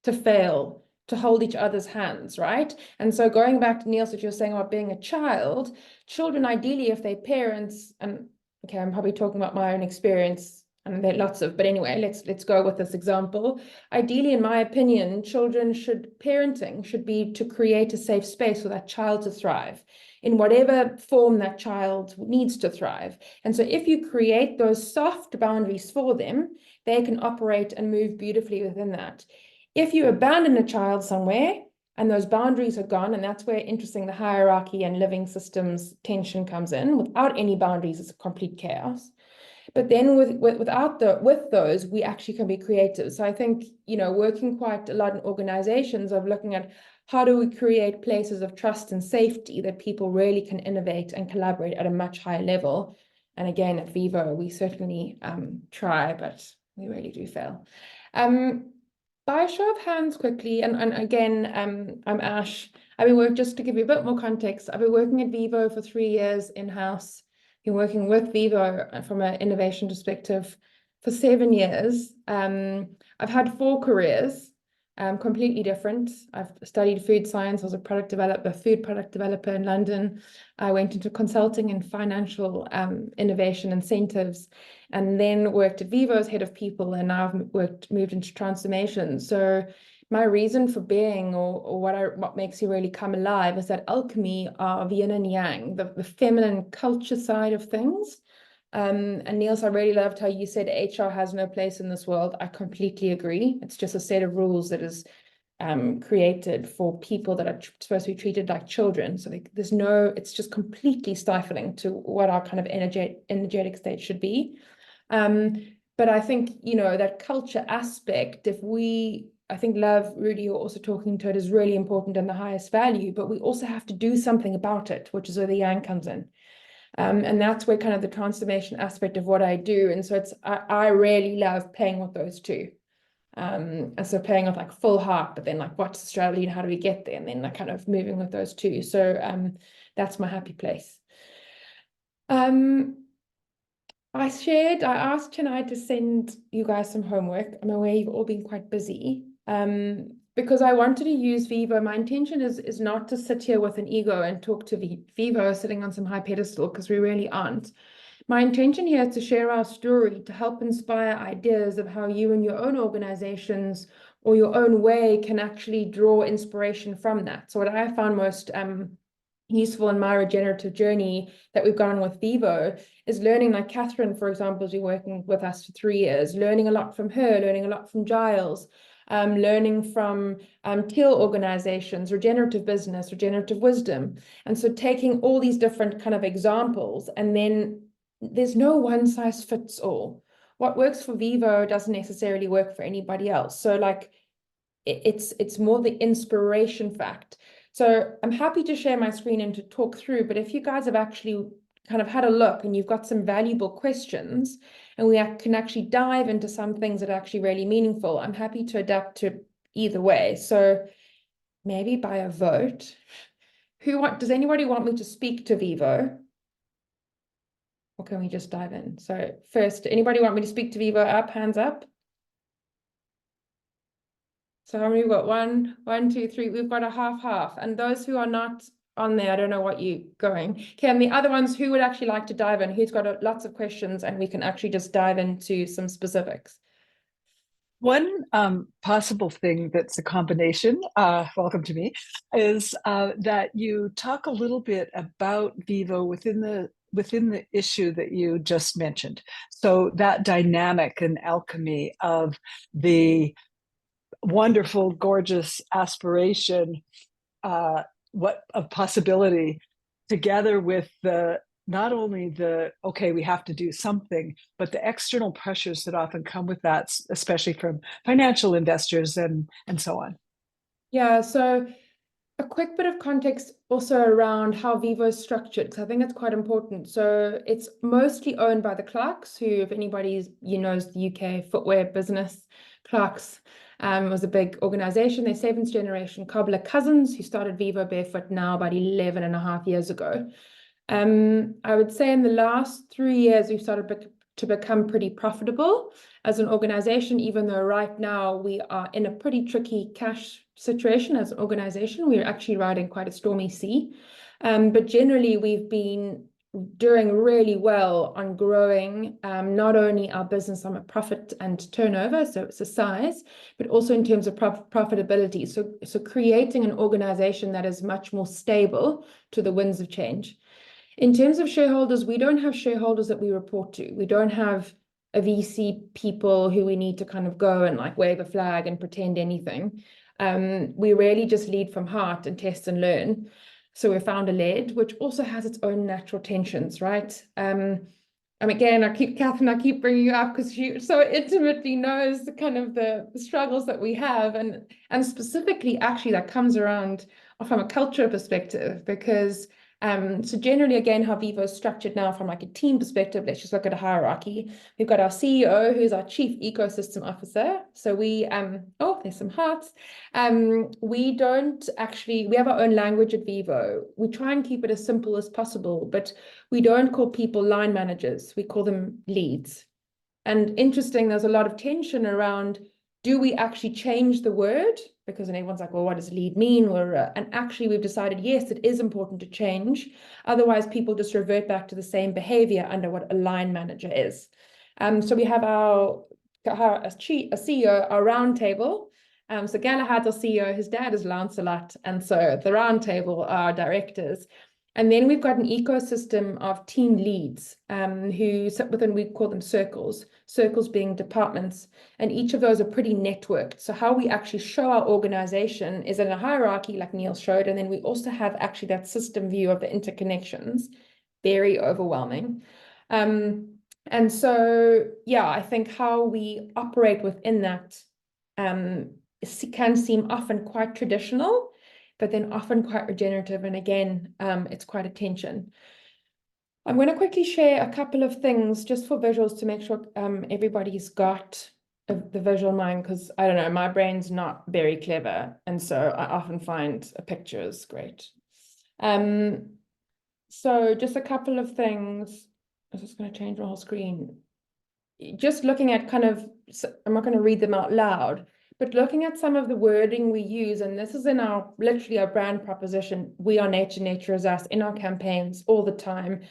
to fail, to hold each other's hands, right? And so going back to Niels, what you're saying about being a child, children ideally, if their parents, and okay, I'm probably talking about my own experience, and there are lots of, but anyway, let's go with this example. Ideally, in my opinion, parenting should be to create a safe space for that child to thrive in whatever form that child needs to thrive. And so if you create those soft boundaries for them, they can operate and move beautifully within that. If you abandon a child somewhere and those boundaries are gone, and that's where interesting the hierarchy and living systems tension comes in. Without any boundaries, it's a complete chaos. But then with those, we actually can be creative. So I think, working quite a lot in organizations of looking at how do we create places of trust and safety that people really can innovate and collaborate at a much higher level. And again, at Vivo, we certainly try, but we really do fail. By a show of hands quickly, and again, I'm Ash. Just to give you a bit more context, I've been working at Vivo for 3 years in-house. Been working with Vivo from an innovation perspective for 7 years. I've had 4 careers, completely different. I've studied food science. I was a food product developer in London. I went into consulting and financial innovation incentives, and then worked at Vivo as head of people, and now I've moved into transformation. So my reason for being, or what makes you really come alive, is that alchemy of yin and yang, the feminine culture side of things. And Niels, I really loved how you said HR has no place in this world. I completely agree. It's just a set of rules that is created for people that are supposed to be treated like children. So it's just completely stifling to what our kind of energetic state should be. But I think, that culture aspect, I think love, Rudy, you're also talking to it, is really important and the highest value, but we also have to do something about it, which is where the yang comes in. And that's where kind of the transformation aspect of what I do. And so I really love playing with those two. And so playing with like full heart, but then like, what's the strategy and how do we get there? And then like kind of moving with those two. So that's my happy place. I asked Chennai to send you guys some homework. I'm aware you've all been quite busy. Because I wanted to use Vivo. My intention is not to sit here with an ego and talk to Vivo sitting on some high pedestal, because we really aren't. My intention here is to share our story, to help inspire ideas of how you and your own organizations or your own way can actually draw inspiration from that. So what I found most useful in my regenerative journey that we've gone on with Vivo is learning, like Catherine, for example, has been working with us for 3 years, learning a lot from her, learning a lot from Giles, learning from teal organizations, regenerative business, regenerative wisdom. And so taking all these different kind of examples, and then there's no one size fits all. What works for Vivo doesn't necessarily work for anybody else. So like it's more the inspiration fact. So I'm happy to share my screen and to talk through, but if you guys have actually kind of had a look and you've got some valuable questions and we can actually dive into some things that are actually really meaningful, I'm happy to adapt to either way. So maybe by a vote, does anybody want me to speak to Vivo? Or can we just dive in? So first, anybody want me to speak to Vivo? Up, hands up. So how many we've got? 1, 2, 3. We've got a half. And those who are not on there, I don't know what you're going. Okay, and the other ones, who would actually like to dive in? Who's got lots of questions, and we can actually just dive into some specifics. One possible thing that's a combination, welcome to me, is that you talk a little bit about Vivo within the issue that you just mentioned. So that dynamic and alchemy of the wonderful, gorgeous aspiration, what of possibility, together with not only okay, we have to do something, but the external pressures that often come with that, especially from financial investors and so on. Yeah, so a quick bit of context also around how Vivo is structured, because I think it's quite important. So it's mostly owned by the Clarks, who, if anybody knows the UK footwear business, Clarks was a big organization. They're 7th generation cobbler cousins who started Vivo Barefoot now about 11.5 years ago. I would say in the last 3 years, we've started to become pretty profitable as an organization, even though right now we are in a pretty tricky cash situation as an organization. We're actually riding quite a stormy sea. But generally, we've been doing really well on growing not only our business from a profit and turnover, so it's a size, but also in terms of profitability. So creating an organization that is much more stable to the winds of change. In terms of shareholders, we don't have shareholders that we report to. We don't have a VC people who we need to kind of go and like wave a flag and pretend anything. We really just lead from heart and test and learn. So we're founder-led, which also has its own natural tensions, right? And again, Catherine, I keep bringing you up because she so intimately knows the kind of the struggles that we have, and specifically actually that comes around from a culture perspective, because so generally, again, how Vivo is structured now from like a team perspective, let's just look at a hierarchy. We've got our CEO, who's our Chief Ecosystem Officer. So we, oh, there's some hearts. We have our own language at Vivo. We try and keep it as simple as possible, but we don't call people line managers. We call them leads. And interesting, there's a lot of tension around, do we actually change the word? Because then everyone's like, well, what does lead mean? And actually, we've decided, yes, it is important to change. Otherwise, people just revert back to the same behavior under what a line manager is. So we have our CEO, our round table. So Galahad's our CEO, his dad is Lancelot. And so the round table are our directors. And then we've got an ecosystem of team leads who sit within, we call them circles being departments. And each of those are pretty networked. So how we actually show our organization is in a hierarchy like Niels showed. And then we also have actually that system view of the interconnections, very overwhelming. And so, yeah, I think how we operate within that can seem often quite traditional, but then often quite regenerative. And again, it's quite a tension. I'm going to quickly share a couple of things just for visuals to make sure everybody's got the visual mind, because I don't know, my brain's not very clever. And so I often find a picture is great. So just a couple of things. I'm just going to change my whole screen. Just looking at kind of, I'm not going to read them out loud, but looking at some of the wording we use, and this is in literally our brand proposition, we are nature, nature is us, in our campaigns all the time.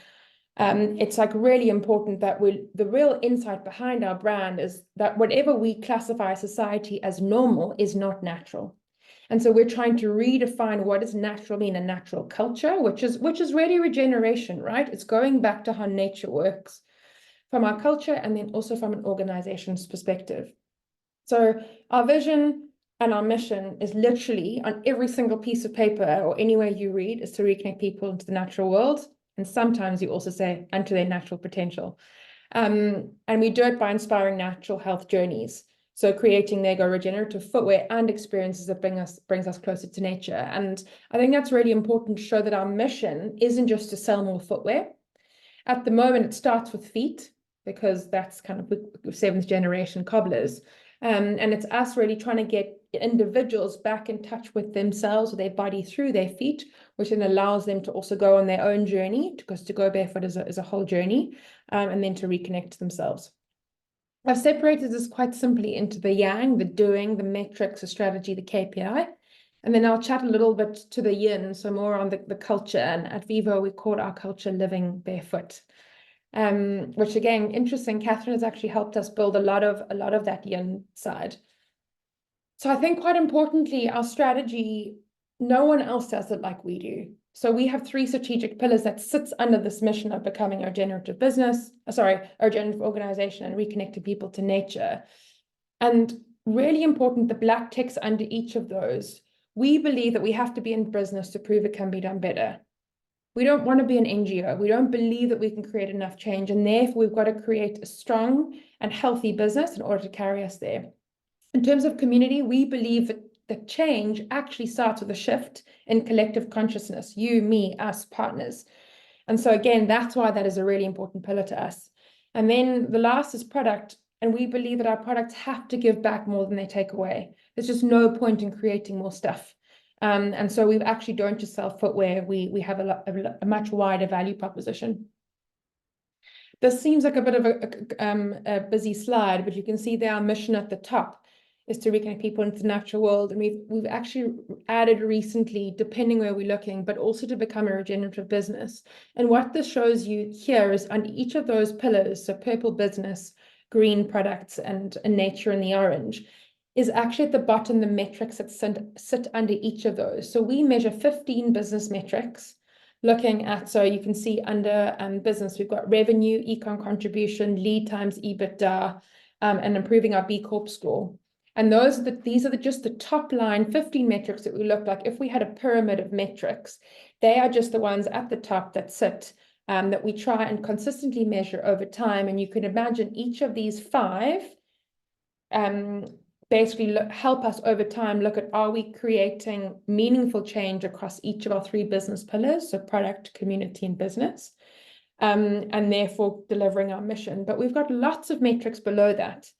It's like really important that the real insight behind our brand is that whatever we classify society as normal is not natural. And so we're trying to redefine what does natural mean, a natural culture, which is really regeneration, right? It's going back to how nature works from our culture and then also from an organization's perspective. So our vision and our mission is literally on every single piece of paper or anywhere you read is to reconnect people into the natural world. And sometimes you also say, and to their natural potential. And we do it by inspiring natural health journeys. So creating Lego regenerative footwear and experiences that brings us closer to nature. And I think that's really important to show that our mission isn't just to sell more footwear. At the moment, it starts with feet, because that's kind of seventh generation cobblers. And it's us really trying to get individuals back in touch with themselves, with their body through their feet, which then allows them to also go on their own journey, because to go barefoot is a whole journey, and then to reconnect to themselves. I've separated this quite simply into the yang, the doing, the metrics, the strategy, the KPI. And then I'll chat a little bit to the yin, so more on the culture. And at Vivo, we call our culture living barefoot. Which again, interesting, Catherine has actually helped us build a lot of that yin side. So I think quite importantly, our strategy, no one else does it like we do. So we have 3 strategic pillars that sits under this mission of becoming a regenerative regenerative organization and reconnecting people to nature. And really important, the black ticks under each of those. We believe that we have to be in business to prove it can be done better. We don't want to be an NGO. We don't believe that we can create enough change. And therefore, we've got to create a strong and healthy business in order to carry us there. In terms of community, we believe that change actually starts with a shift in collective consciousness, you, me, us, partners. And so again, that's why that is a really important pillar to us. And then the last is product. And we believe that our products have to give back more than they take away. There's just no point in creating more stuff. And so we actually don't just sell footwear. We have a much wider value proposition. This seems like a bit of a busy slide, but you can see there our mission at the top is to reconnect people into the natural world. And we've actually added recently, depending where we're looking, but also to become a regenerative business. And what this shows you here is on each of those pillars, so purple business, green products, and nature in the orange, is actually at the bottom the metrics that sit under each of those. So we measure 15 business metrics, looking at, so you can see under business, we've got revenue, econ contribution, lead times, EBITDA, and improving our B Corp score. And these are just the top line 15 metrics that we look like. If we had a pyramid of metrics, they are just the ones at the top that sit, that we try and consistently measure over time. And you can imagine each of these 5 basically help us over time look at, are we creating meaningful change across each of our 3 business pillars, so product, community, and business, and therefore delivering our mission. But we've got lots of metrics below that,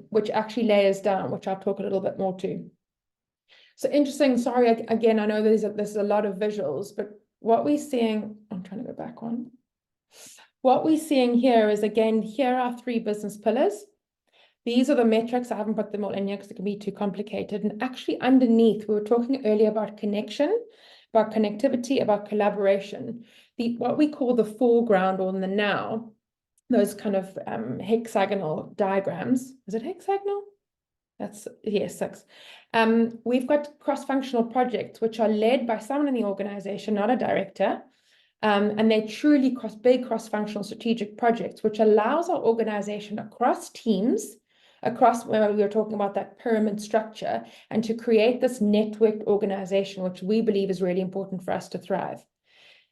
which actually layers down, which I'll talk a little bit more to. So interesting, sorry, again, I know there's a lot of visuals, but what we're seeing, I'm trying to go back one. What we're seeing here is, again, here are 3 business pillars. These are the metrics. I haven't put them all in here because it can be too complicated. And actually underneath, we were talking earlier about connection, about connectivity, about collaboration. What we call the foreground or in the now, those kind of hexagonal diagrams. Is it hexagonal? That's, yes, 6. We've got cross-functional projects which are led by someone in the organization, not a director. And they're truly big cross-functional strategic projects, which allows our organization across teams, across where we were talking about that pyramid structure, and to create this networked organization, which we believe is really important for us to thrive.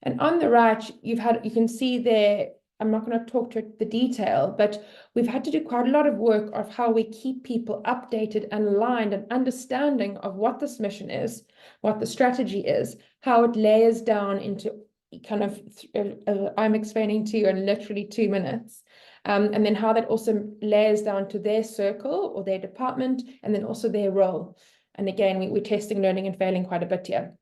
And on the right, you can see there, I'm not going to talk to the detail, but we've had to do quite a lot of work of how we keep people updated and aligned and understanding of what this mission is, what the strategy is, how it layers down into kind of, I'm explaining to you in literally 2 minutes. And then how that also layers down to their circle or their department, and then also their role. And again, we're testing, learning, and failing quite a bit here.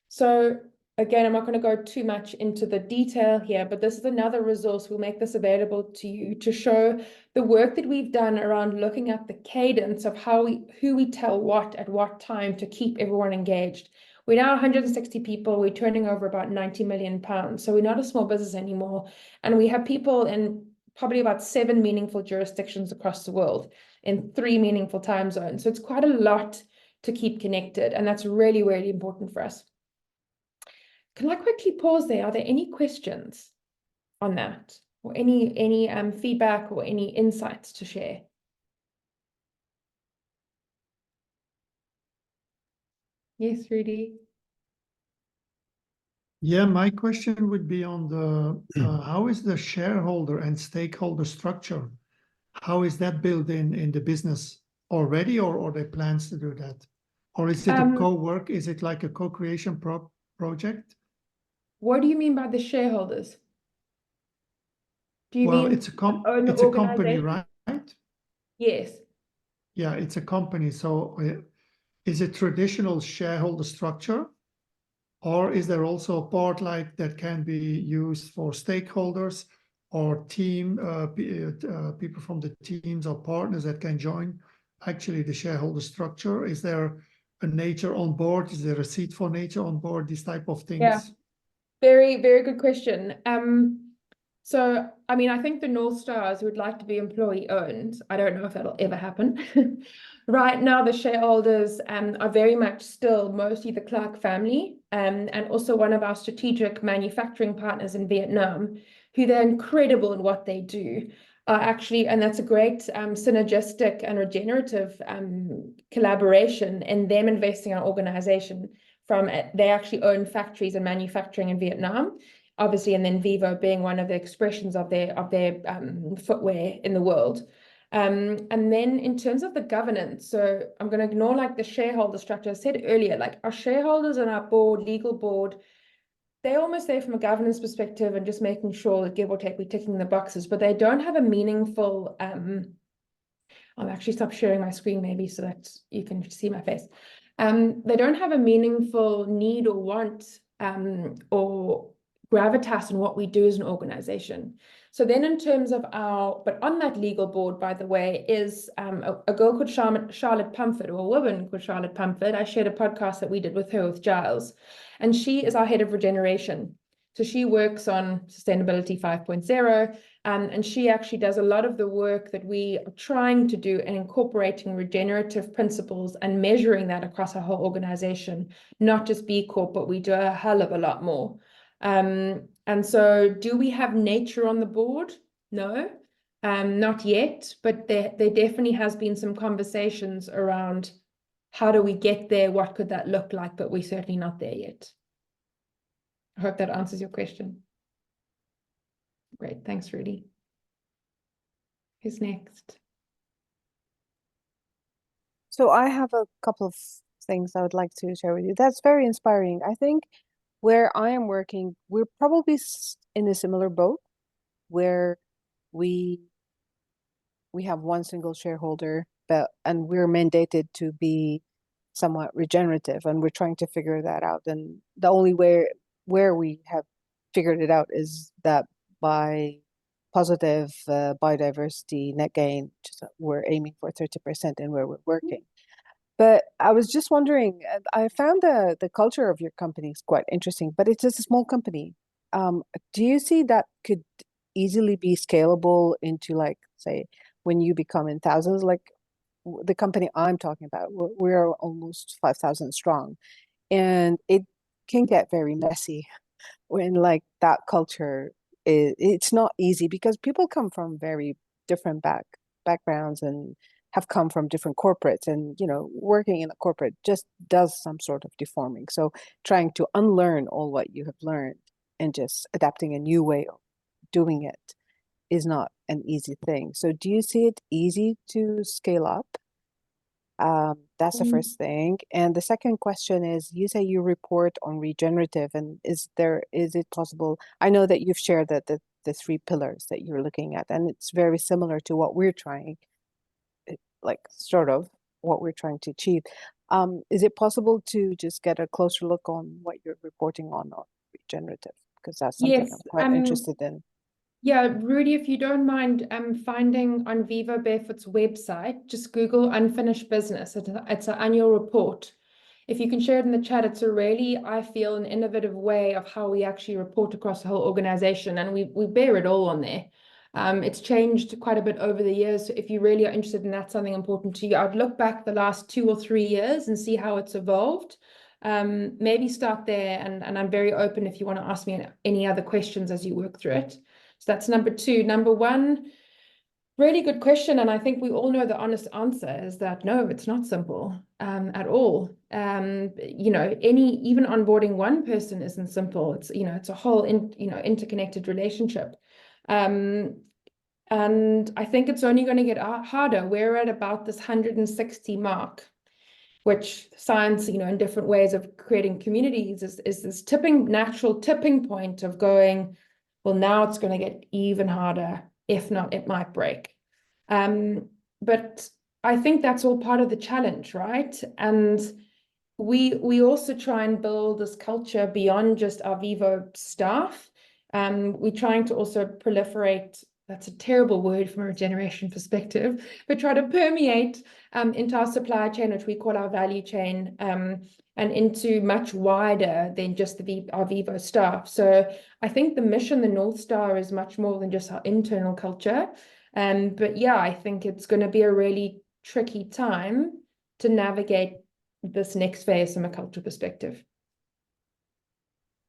So again, I'm not going to go too much into the detail here, but this is another resource. We'll make this available to you to show the work that we've done around looking at the cadence of who we tell what at what time to keep everyone engaged. We're now 160 people. We're turning over about 90 million pounds. So we're not a small business anymore. And we have people in probably about 7 meaningful jurisdictions across the world in 3 meaningful time zones. So it's quite a lot to keep connected. And that's really, really important for us. Can I quickly pause there? Are there any questions on that? Or any feedback or any insights to share? Yes, Rudy. Yeah, my question would be on the how is the shareholder and stakeholder structure? How is that built in the business already, or are there plans to do that? Or is it a co-work? Is it like a co-creation project? What do you mean by the shareholders? Do you mean it's a company, right? Yes. Yeah, it's a company. So is it traditional shareholder structure? Or is there also a part like that can be used for stakeholders or team people from the teams or partners that can join actually the shareholder structure? Is there a nature on board? Is there a seat for nature on board? These type of things. Yeah, very, very good question. So, I mean, I think the North Stars would like to be employee owned. I don't know if that'll ever happen. Right now, the shareholders are very much still mostly the Clark family, and also one of our strategic manufacturing partners in Vietnam, who they're incredible in what they do. Actually, and that's a great synergistic and regenerative collaboration in them investing in our organization. They actually own factories and manufacturing in Vietnam, obviously, and then Vivo being one of the expressions of their footwear in the world. And then in terms of the governance, so I'm going to ignore like the shareholder structure. I said earlier, like our shareholders and our board, legal board, they're almost there from a governance perspective and just making sure that give or take we're ticking the boxes, but they don't have a meaningful, I'll actually stop sharing my screen maybe so that you can see my face. They don't have a meaningful need or want or gravitas in what we do as an organization. So then in terms of but on that legal board, by the way, is a girl called Charlotte Pumford, or a woman called Charlotte Pumford. I shared a podcast that we did with her, with Giles, and she is our head of regeneration. So she works on Sustainability 5.0, and she actually does a lot of the work that we are trying to do in incorporating regenerative principles and measuring that across our whole organization, not just B Corp, but we do a hell of a lot more. And so do we have nature on the board? No, not yet, but there definitely has been some conversations around how do we get there? What could that look like? But we're certainly not there yet. I hope that answers your question. Great, thanks, Rudy. Who's next? So I have a couple of things I would like to share with you. That's very inspiring. I think where I am working, we're probably in a similar boat where we have one single shareholder, and we're mandated to be somewhat regenerative, and we're trying to figure that out. And the only way where we have figured it out is that by positive biodiversity net gain, we're aiming for 30% in where we're working. But I was just wondering, I found the culture of your company is quite interesting, but it's just a small company. Do you see that could easily be scalable into, like, say, when you become in thousands, like the company I'm talking about, we're almost 5,000 strong, and it can get very messy when like that culture it's not easy because people come from very different backgrounds and have come from different corporates, and working in a corporate just does some sort of deforming. So trying to unlearn all what you have learned and just adapting a new way of doing it is not an easy thing. So do you see it easy to scale up? That's the first thing. And the second question is, you say you report on regenerative, and is it possible? I know that you've shared that the 3 pillars that you're looking at, and it's very similar to what we're trying, like sort of what we're trying to achieve. Is it possible to just get a closer look on what you're reporting on regenerative? Because that's something Yes, I'm quite interested in. Yeah, Rudy, if you don't mind finding on Vivo Barefoot's website, just Google unfinished business. It's an annual report. If you can share it in the chat, it's a really, I feel, an innovative way of how we actually report across the whole organization, and we bear it all on there. It's changed quite a bit over the years. So if you really are interested in that, something important to you, I'd look back the last 2 or 3 years and see how it's evolved. Maybe start there, and I'm very open if you want to ask me any other questions as you work through it. So that's number 2. Number 1, really good question. And I think we all know the honest answer is that no, it's not simple at all. Even onboarding one person isn't simple. It's a whole interconnected relationship. And I think it's only going to get harder. We're at about this 160 mark, which science, in different ways of creating communities is this natural tipping point of going, well, now it's going to get even harder. If not, it might break. But I think that's all part of the challenge, right? And we also try and build this culture beyond just our Vivo staff. We're trying to also proliferate, that's a terrible word from a regeneration perspective, but try to permeate into our supply chain, which we call our value chain, and into much wider than just our Vivo staff. So I think the mission, the North Star, is much more than just our internal culture. But yeah, I think it's going to be a really tricky time to navigate this next phase from a cultural perspective.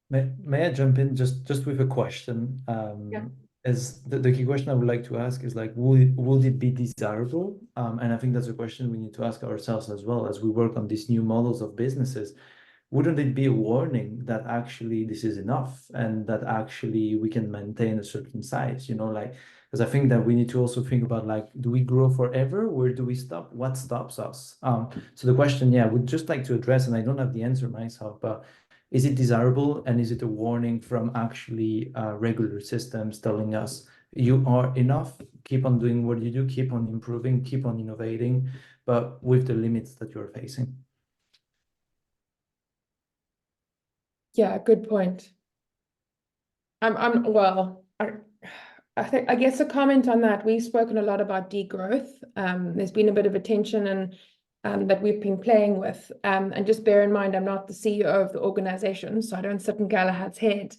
May I jump in just with a question? Yeah. Is the key question I would like to ask is like, would it be desirable? And I think that's a question we need to ask ourselves as well as we work on these new models of businesses. Wouldn't it be a warning that actually this is enough and that actually we can maintain a certain size, because I think that we need to also think about, like, do we grow forever? Where do we stop? What stops us? So the question, I would just like to address, and I don't have the answer myself, but is it desirable, and is it a warning from actually regular systems telling us you are enough, keep on doing what you do, keep on improving, keep on innovating, but with the limits that you're facing? Yeah, good point. Well, I guess a comment on that. We've spoken a lot about degrowth. There's been a bit of a tension and that we've been playing with. And just bear in mind, I'm not the CEO of the organization, so I don't sit in Galahad's head.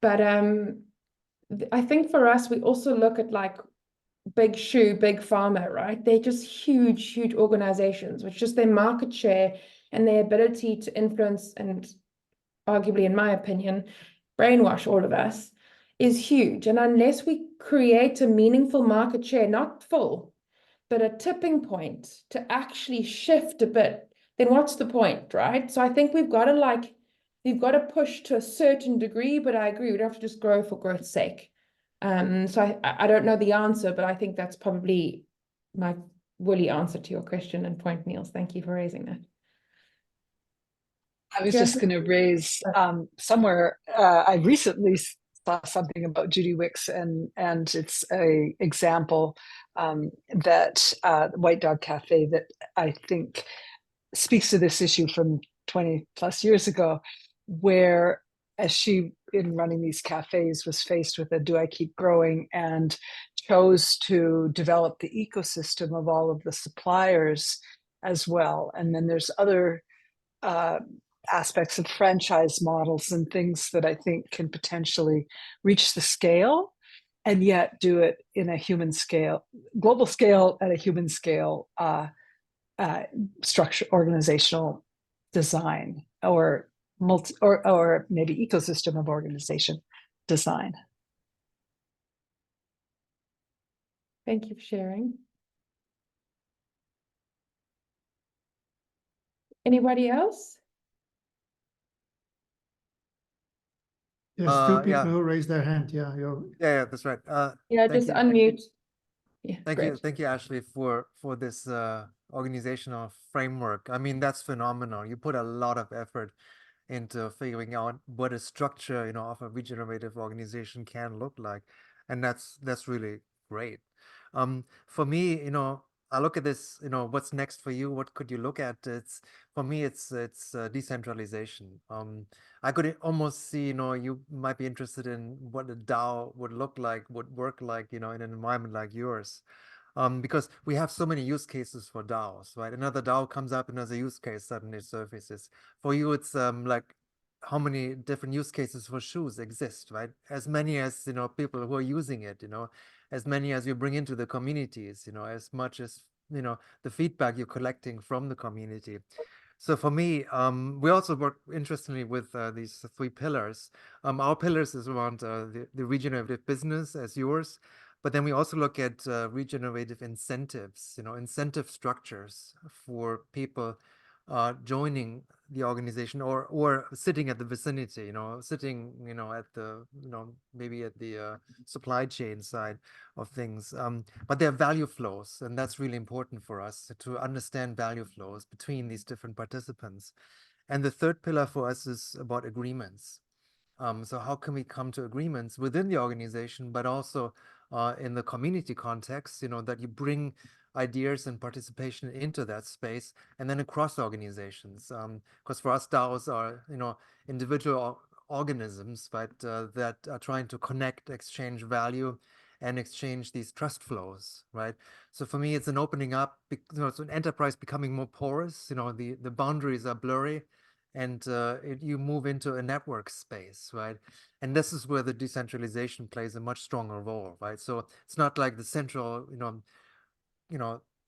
But I think for us, we also look at like big shoe, big pharma, right? They're just huge, huge organizations, which just their market share and their ability to influence and arguably, in my opinion, brainwash all of us is huge. And unless we create a meaningful market share, not full, but a tipping point to actually shift a bit, then what's the point, right? So I think we've got to push to a certain degree, but I agree, we don't have to just grow for growth's sake. So I don't know the answer, but I think that's probably my woolly answer to your question and point, Niels. Thank you for raising that. I was just going to raise somewhere. I recently saw something about Judy Wicks, and it's a example that White Dog Cafe that I think speaks to this issue from 20 plus years ago, where as she in running these cafes was faced with a do I keep growing, and chose to develop the ecosystem of all of the suppliers as well. And then there's other aspects of franchise models and things that I think can potentially reach the scale and yet do it in a human scale, global scale at a human scale structure, organizational design, or or maybe ecosystem of organization design. Thank you for sharing. Anybody else? There's two people Yeah. who raised their hand. Yeah, Yeah, that's right. Yeah, thank just you. unmute. Yeah, Thank you, Ashley, for this organizational framework. I mean, that's phenomenal. You put a lot of effort into figuring out what a structure, of a regenerative organization can look like, and that's really great. For me, I look at this, what's next for you? What could you look at? For me, it's decentralization. I could almost see, you might be interested in what a DAO would look like, would work like, in an environment like yours. Because we have so many use cases for DAOs, right? Another DAO comes up and there's a use case suddenly surfaces. For you, it's like how many different use cases for shoes exist, right? As many as, people who are using it, as many as you bring into the communities, as much as, the feedback you're collecting from the community. So for me, we also work interestingly with these 3 pillars. Our pillars is around the regenerative business as yours, but then we also look at regenerative incentives, incentive structures for people joining the organization or sitting at the vicinity, sitting, at the, maybe at the supply chain side of things. But there are value flows, and that's really important for us to understand value flows between these different participants. And the third pillar for us is about agreements. So how can we come to agreements within the organization, but also in the community context, that you bring ideas and participation into that space, and then across organizations. Because for us, DAOs are, individual organisms, right, that are trying to connect, exchange value, and exchange these trust flows, right? So for me, it's an opening up, it's an enterprise becoming more porous, the boundaries are blurry, and you move into a network space, right? And this is where the decentralization plays a much stronger role, right? So it's not like the central,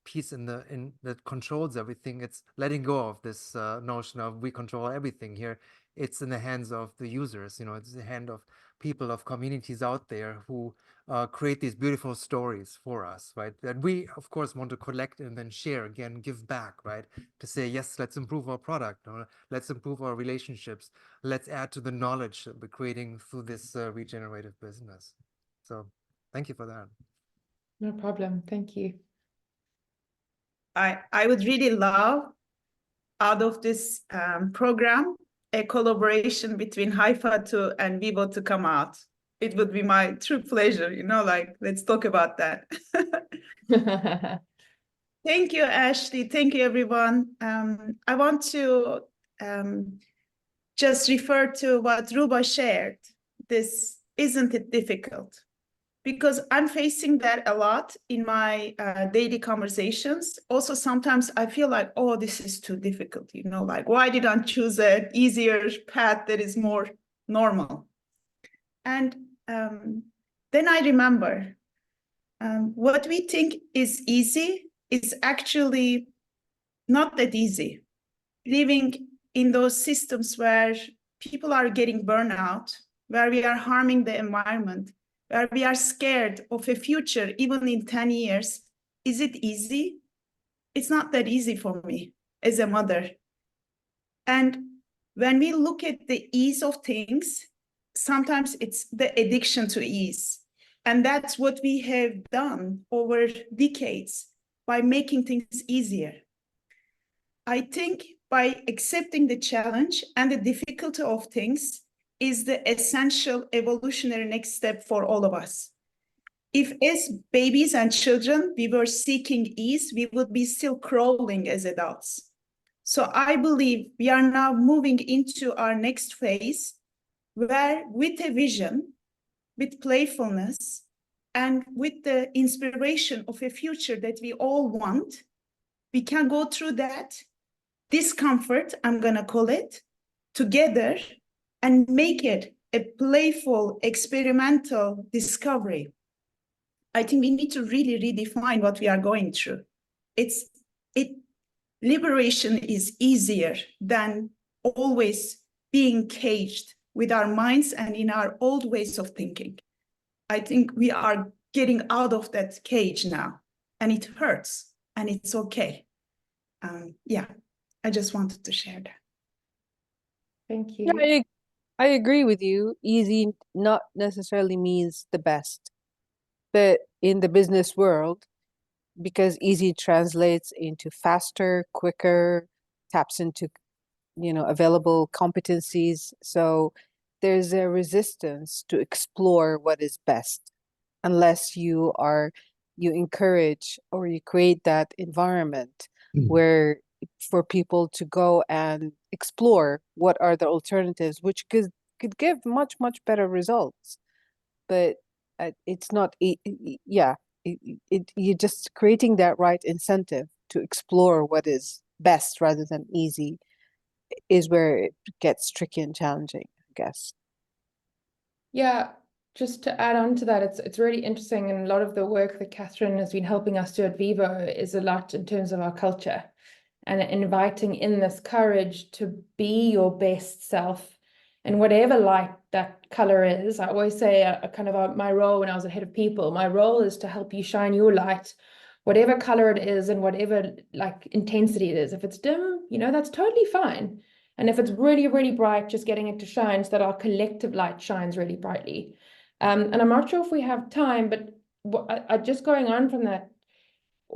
piece that controls everything. It's letting go of this notion of we control everything here. It's in the hands of the users, it's in the hand of people, of communities out there who create these beautiful stories for us, right? That we, of course, want to collect and then share again, give back, right? To say, yes, let's improve our product, or let's improve our relationships. Let's add to the knowledge that we're creating through this regenerative business. So thank you for that. No problem. Thank you. I would really love out of this program a collaboration between Haifa and Vivo to come out. It would be my true pleasure, let's talk about that. Thank you, Ashley. Thank you, everyone. I want to just refer to what Ruba shared. This isn't it difficult? Because I'm facing that a lot in my daily conversations. Also, sometimes I feel like, oh, this is too difficult, you know, like, why did I choose an easier path that is more normal? And then I remember what we think is easy is actually not that easy. Living in those systems where people are getting burnout, where we are harming the environment, where we are scared of a future, even in 10 years, is it easy? It's not that easy for me as a mother. And when we look at the ease of things, sometimes it's the addiction to ease. And that's what we have done over decades by making things easier. I think by accepting the challenge and the difficulty of things is the essential evolutionary next step for all of us. If as babies and children, we were seeking ease, we would be still crawling as adults. So I believe we are now moving into our next phase where with a vision, with playfulness, and with the inspiration of a future that we all want, we can go through that discomfort, I'm going to call it, together and make it a playful, experimental discovery. I think we need to really redefine what we are going through. Liberation is easier than always being caged with our minds and in our old ways of thinking. I think we are getting out of that cage now, and it hurts, and it's okay. Yeah, I just wanted to share that. Thank you. Yeah, I agree with you. Easy not necessarily means the best, but in the business world, because easy translates into faster, quicker, taps into, available competencies. So there's a resistance to explore what is best unless you encourage or you create that environment where for people to go and explore what are the alternatives, which could give much, much better results. But it's not, you're just creating that right incentive to explore what is best rather than easy is where it gets tricky and challenging, I guess. Yeah, just to add on to that, it's really interesting, and a lot of the work that Catherine has been helping us do at Vivo is a lot in terms of our culture and inviting in this courage to be your best self in whatever light that color is. I always say my role when I was a head of people, my role is to help you shine your light, whatever color it is and whatever like intensity it is. If it's dim, that's totally fine. And if it's really, really bright, just getting it to shine so that our collective light shines really brightly. And I'm not sure if we have time, but just going on from that,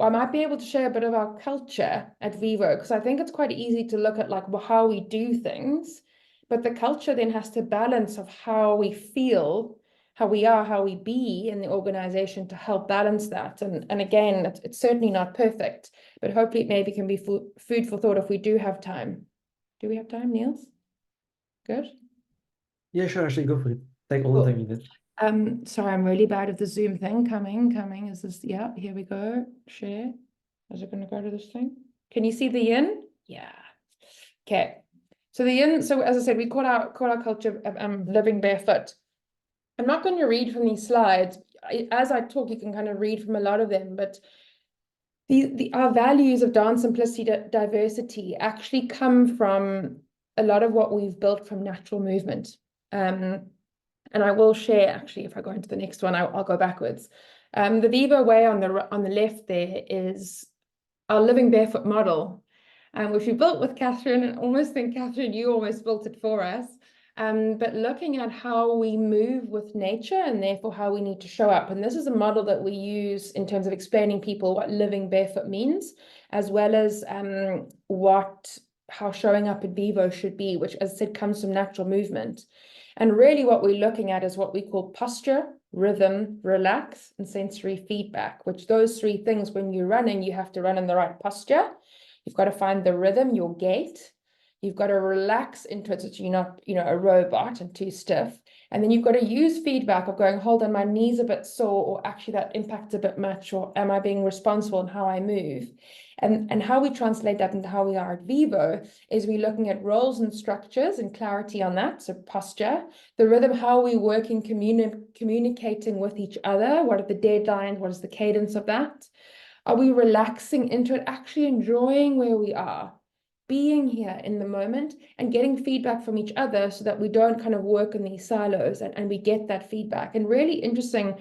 I might be able to share a bit of our culture at Vivo, because I think it's quite easy to look at how we do things, but the culture then has to balance of how we feel, how we are, how we be in the organization to help balance that. And again, it's certainly not perfect, but hopefully it maybe can be food for thought if we do have time. Do we have time, Niels? Good? Yeah, sure, actually go for it. Take all the time you need. Sorry, I'm really bad at the Zoom thing. Coming. Is this, yeah, here we go. Share. Is it going to go to this thing? Can you see the yin? Yeah. Okay. So the yin, so as I said, we call our culture living barefoot. I'm not going to read from these slides. As I talk, you can kind of read from a lot of them, but our values of dance, simplicity, diversity actually come from a lot of what we've built from natural movement. And I will share, actually, if I go into the next one, I'll go backwards. The Vivo way on the left there is our living barefoot model, which we built with Catherine, and almost think, Catherine, you almost built it for us. But looking at how we move with nature and therefore how we need to show up. And this is a model that we use in terms of explaining people what living barefoot means, as well as how showing up at Vivo should be, which, as I said, comes from natural movement. And really what we're looking at is what we call posture, rhythm, relax, and sensory feedback, which those three things, when you're running, you have to run in the right posture. You've got to find the rhythm, your gait. You've got to relax into it so that you're not, a robot and too stiff. And then you've got to use feedback of going, hold on, my knee's a bit sore, or actually that impacts a bit much, or am I being responsible in how I move? And how we translate that into how we are at Vivo is we're looking at roles and structures and clarity on that. So posture, the rhythm, how we work in communicating with each other. What are the deadlines? What is the cadence of that? Are we relaxing into it, actually enjoying where we are, being here in the moment and getting feedback from each other so that we don't kind of work in these silos and we get that feedback. And really interesting,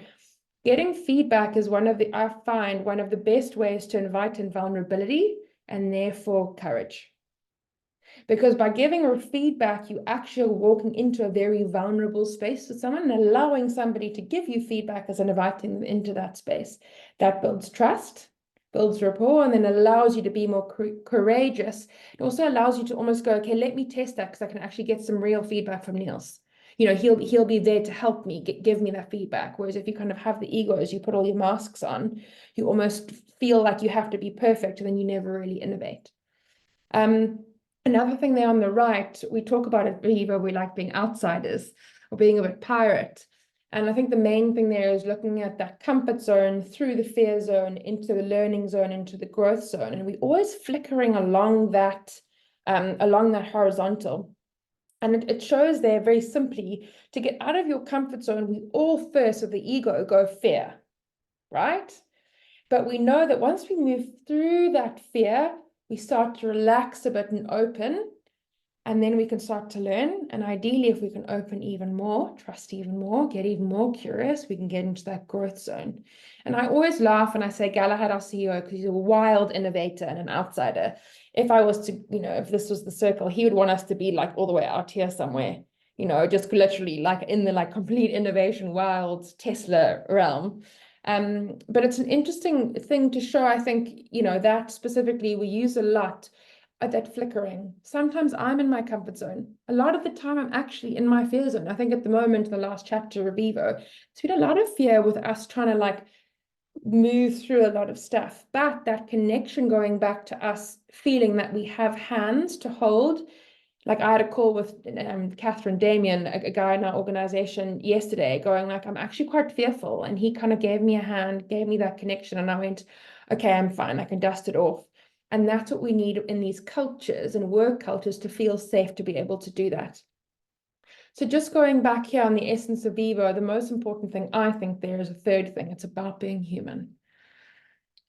getting feedback is I find one of the best ways to invite in vulnerability and therefore courage. Because by giving her feedback, you actually are walking into a very vulnerable space with someone, and allowing somebody to give you feedback as inviting them into that space. That builds trust, builds rapport, and then allows you to be more courageous. It also allows you to almost go, okay, let me test that because I can actually get some real feedback from Niels. He'll be there to help me, give me that feedback. Whereas if you kind of have the egos, you put all your masks on, you almost feel like you have to be perfect, and then you never really innovate. Another thing there on the right, we talk about at Vivo, we like being outsiders or being a bit pirate. And I think the main thing there is looking at that comfort zone through the fear zone, into the learning zone, into the growth zone. And we're always flickering along that horizontal. And it shows there very simply, to get out of your comfort zone, we all first with the ego go fear, right? But we know that once we move through that fear, we start to relax a bit and open, and then we can start to learn. And ideally, if we can open even more, trust even more, get even more curious, we can get into that growth zone. And I always laugh and I say Galahad, our CEO, because he's a wild innovator and an outsider. If I was to, if this was the circle, he would want us to be like all the way out here somewhere, just literally like in the complete innovation, wild Tesla realm. But it's an interesting thing to show, I think, that specifically we use a lot at that flickering. Sometimes I'm in my comfort zone. A lot of the time I'm actually in my fear zone. I think at the moment, the last chapter of Vivo, it's been a lot of fear with us trying to move through a lot of stuff. But that connection going back to us feeling that we have hands to hold. Like I had a call with Catherine Damien, a guy in our organization yesterday, going I'm actually quite fearful. And he kind of gave me a hand, gave me that connection. And I went, okay, I'm fine. I can dust it off. And that's what we need in these cultures and work cultures, to feel safe to be able to do that. So just going back here on the essence of Vivo, the most important thing I think there is a third thing. It's about being human.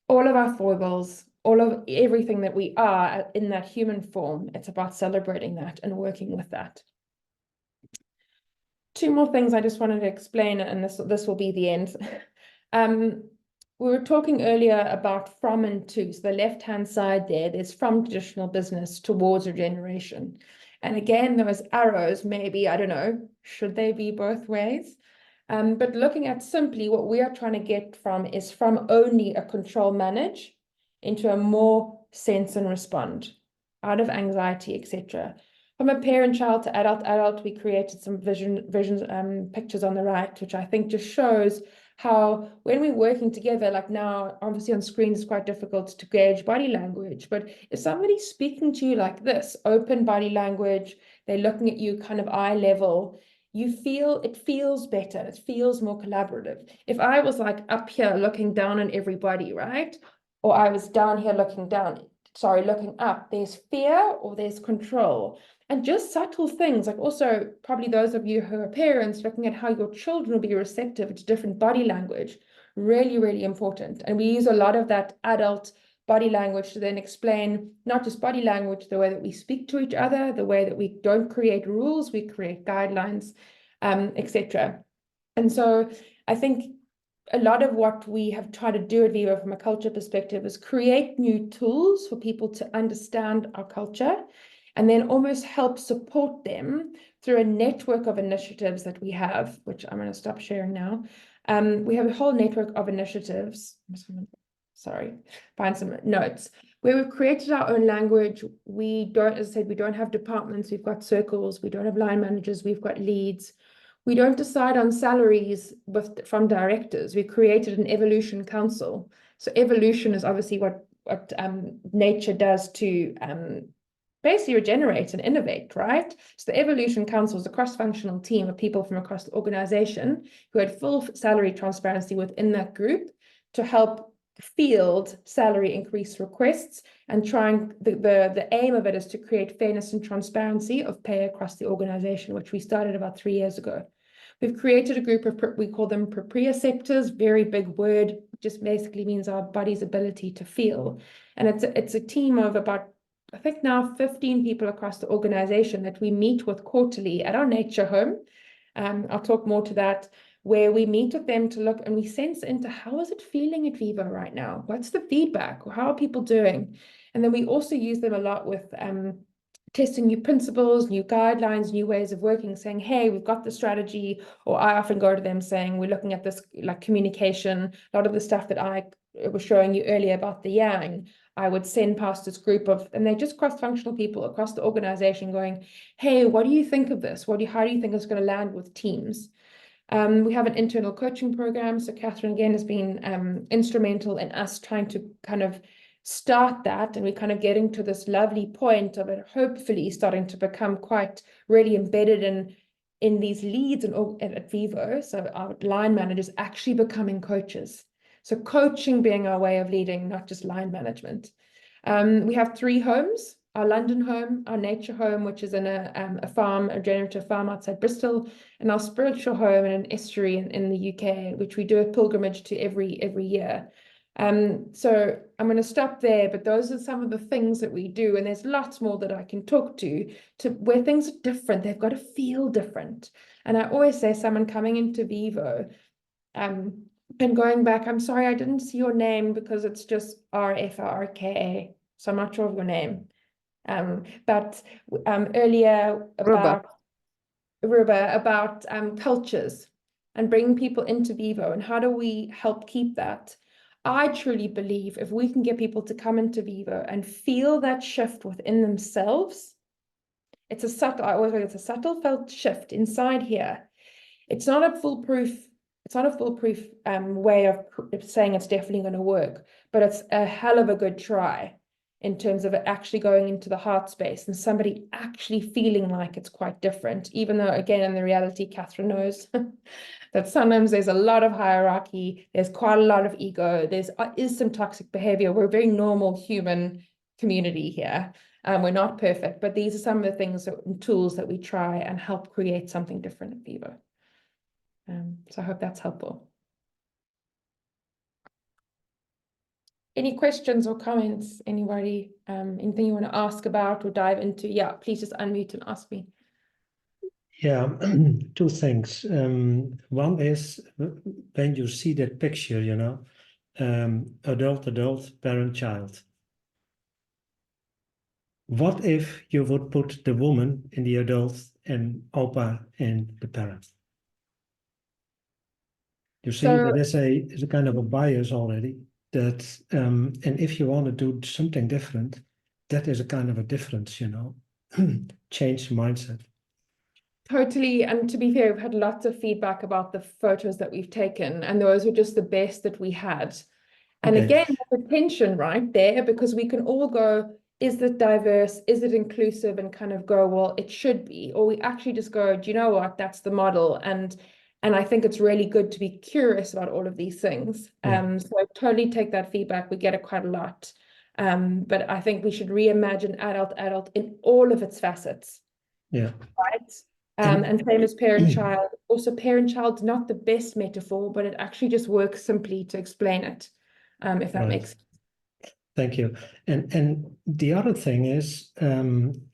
All of our foibles, all of everything that we are in that human form, it's about celebrating that and working with that. Two more things I just wanted to explain, and this will be the end. We were talking earlier about from and to. So the left-hand side there's from traditional business towards regeneration. And again, those arrows, maybe, I don't know, should they be both ways? But looking at simply what we are trying to get from is from only a control manage into a more sense and respond, out of anxiety, etc. From a parent-child to adult, we created some visions, pictures on the right, which I think just shows how when we're working together, like now, obviously on screen, it's quite difficult to gauge body language, but if somebody's speaking to you like this, open body language, they're looking at you kind of eye level, it feels better, it feels more collaborative. If I was up here looking down on everybody, right? Or I was down here looking up, there's fear or there's control. And just subtle things, also probably those of you who are parents, looking at how your children will be receptive to different body language, really, really important. And we use a lot of that adult body language to then explain not just body language, the way that we speak to each other, the way that we don't create rules, we create guidelines, etc. And so I think a lot of what we have tried to do at Vivo from a culture perspective is create new tools for people to understand our culture, and then almost help support them through a network of initiatives that we have, which I'm going to stop sharing now. We have a whole network of initiatives. Find some notes where we've created our own language. We don't, as I said, we don't have departments. We've got circles. We don't have line managers. We've got leads. We don't decide on salaries from directors. We created an evolution council. So evolution is obviously what nature does to basically regenerate and innovate, right? So the Evolution Council was a cross-functional team of people from across the organization who had full salary transparency within that group to help field salary increase requests and trying the aim of it is to create fairness and transparency of pay across the organization, which we started about 3 years ago. We've created a group of, we call them proprioceptors, very big word, just basically means our body's ability to feel. And it's a team of about, I think now 15 people across the organization that we meet with quarterly at our nature home. I'll talk more to that, where we meet with them to look and we sense into how is it feeling at Vivo right now? What's the feedback? How are people doing? And then we also use them a lot with testing new principles, new guidelines, new ways of working, saying, hey, we've got the strategy. Or I often go to them saying, we're looking at this like communication, a lot of the stuff that I was showing you earlier about the yang, I would send past this group of, and they're just cross-functional people across the organization going, hey, what do you think of this? How do you think it's going to land with teams? We have an internal coaching program. So Catherine, again, has been instrumental in us trying to kind of start that, and we're kind of getting to this lovely point of it hopefully starting to become quite really embedded in these leads and at Vivo. So our line managers actually becoming coaches. So coaching being our way of leading, not just line management. We have 3 homes: our London home, our nature home, which is in a farm, a regenerative farm outside Bristol, and our spiritual home in an estuary in the UK, which we do a pilgrimage to every year. So I'm going to stop there, but those are some of the things that we do, and there's lots more that I can talk to where things are different. They've got to feel different. And I always say someone coming into Vivo, and going back, I'm sorry, I didn't see your name because it's just RFRKA, so I'm not sure of your name. But earlier about Ruba, about cultures and bringing people into Vivo and how do we help keep that? I truly believe if we can get people to come into Vivo and feel that shift within themselves, I always say it's a subtle felt shift inside here. It's not a foolproof way of saying it's definitely going to work, but it's a hell of a good try in terms of it actually going into the heart space and somebody actually feeling like it's quite different, even though, again, in the reality, Catherine knows that sometimes there's a lot of hierarchy, there's quite a lot of ego, there is some toxic behavior. We're a very normal human community here. We're not perfect, but these are some of the things and tools that we try and help create something different at Vivo. So I hope that's helpful. Any questions or comments, anybody? Anything you want to ask about or dive into? Yeah, please just unmute and ask me. Yeah, 2 things. One is when you see that picture, you know, adult, parent, child. What if you would put the woman in the adult and Opa in the parent? You see, that is a kind of a bias already. That and if you want to do something different, that is a kind of a difference, you know, change the mindset. Totally. And to be fair, we've had lots of feedback about the photos that we've taken, and those were just the best that we had. And again, the tension right there, because we can all go, is it diverse? Is it inclusive? And kind of go, well, it should be. Or we actually just go, do you know what? That's the model. And I think it's really good to be curious about all of these things. So I totally take that feedback. We get it quite a lot. But I think we should reimagine adult in all of its facets. Yeah. Right. And same as parent-child. Also, parent-child's not the best metaphor, but it actually just works simply to explain it, if that makes sense. Thank you. And the other thing is in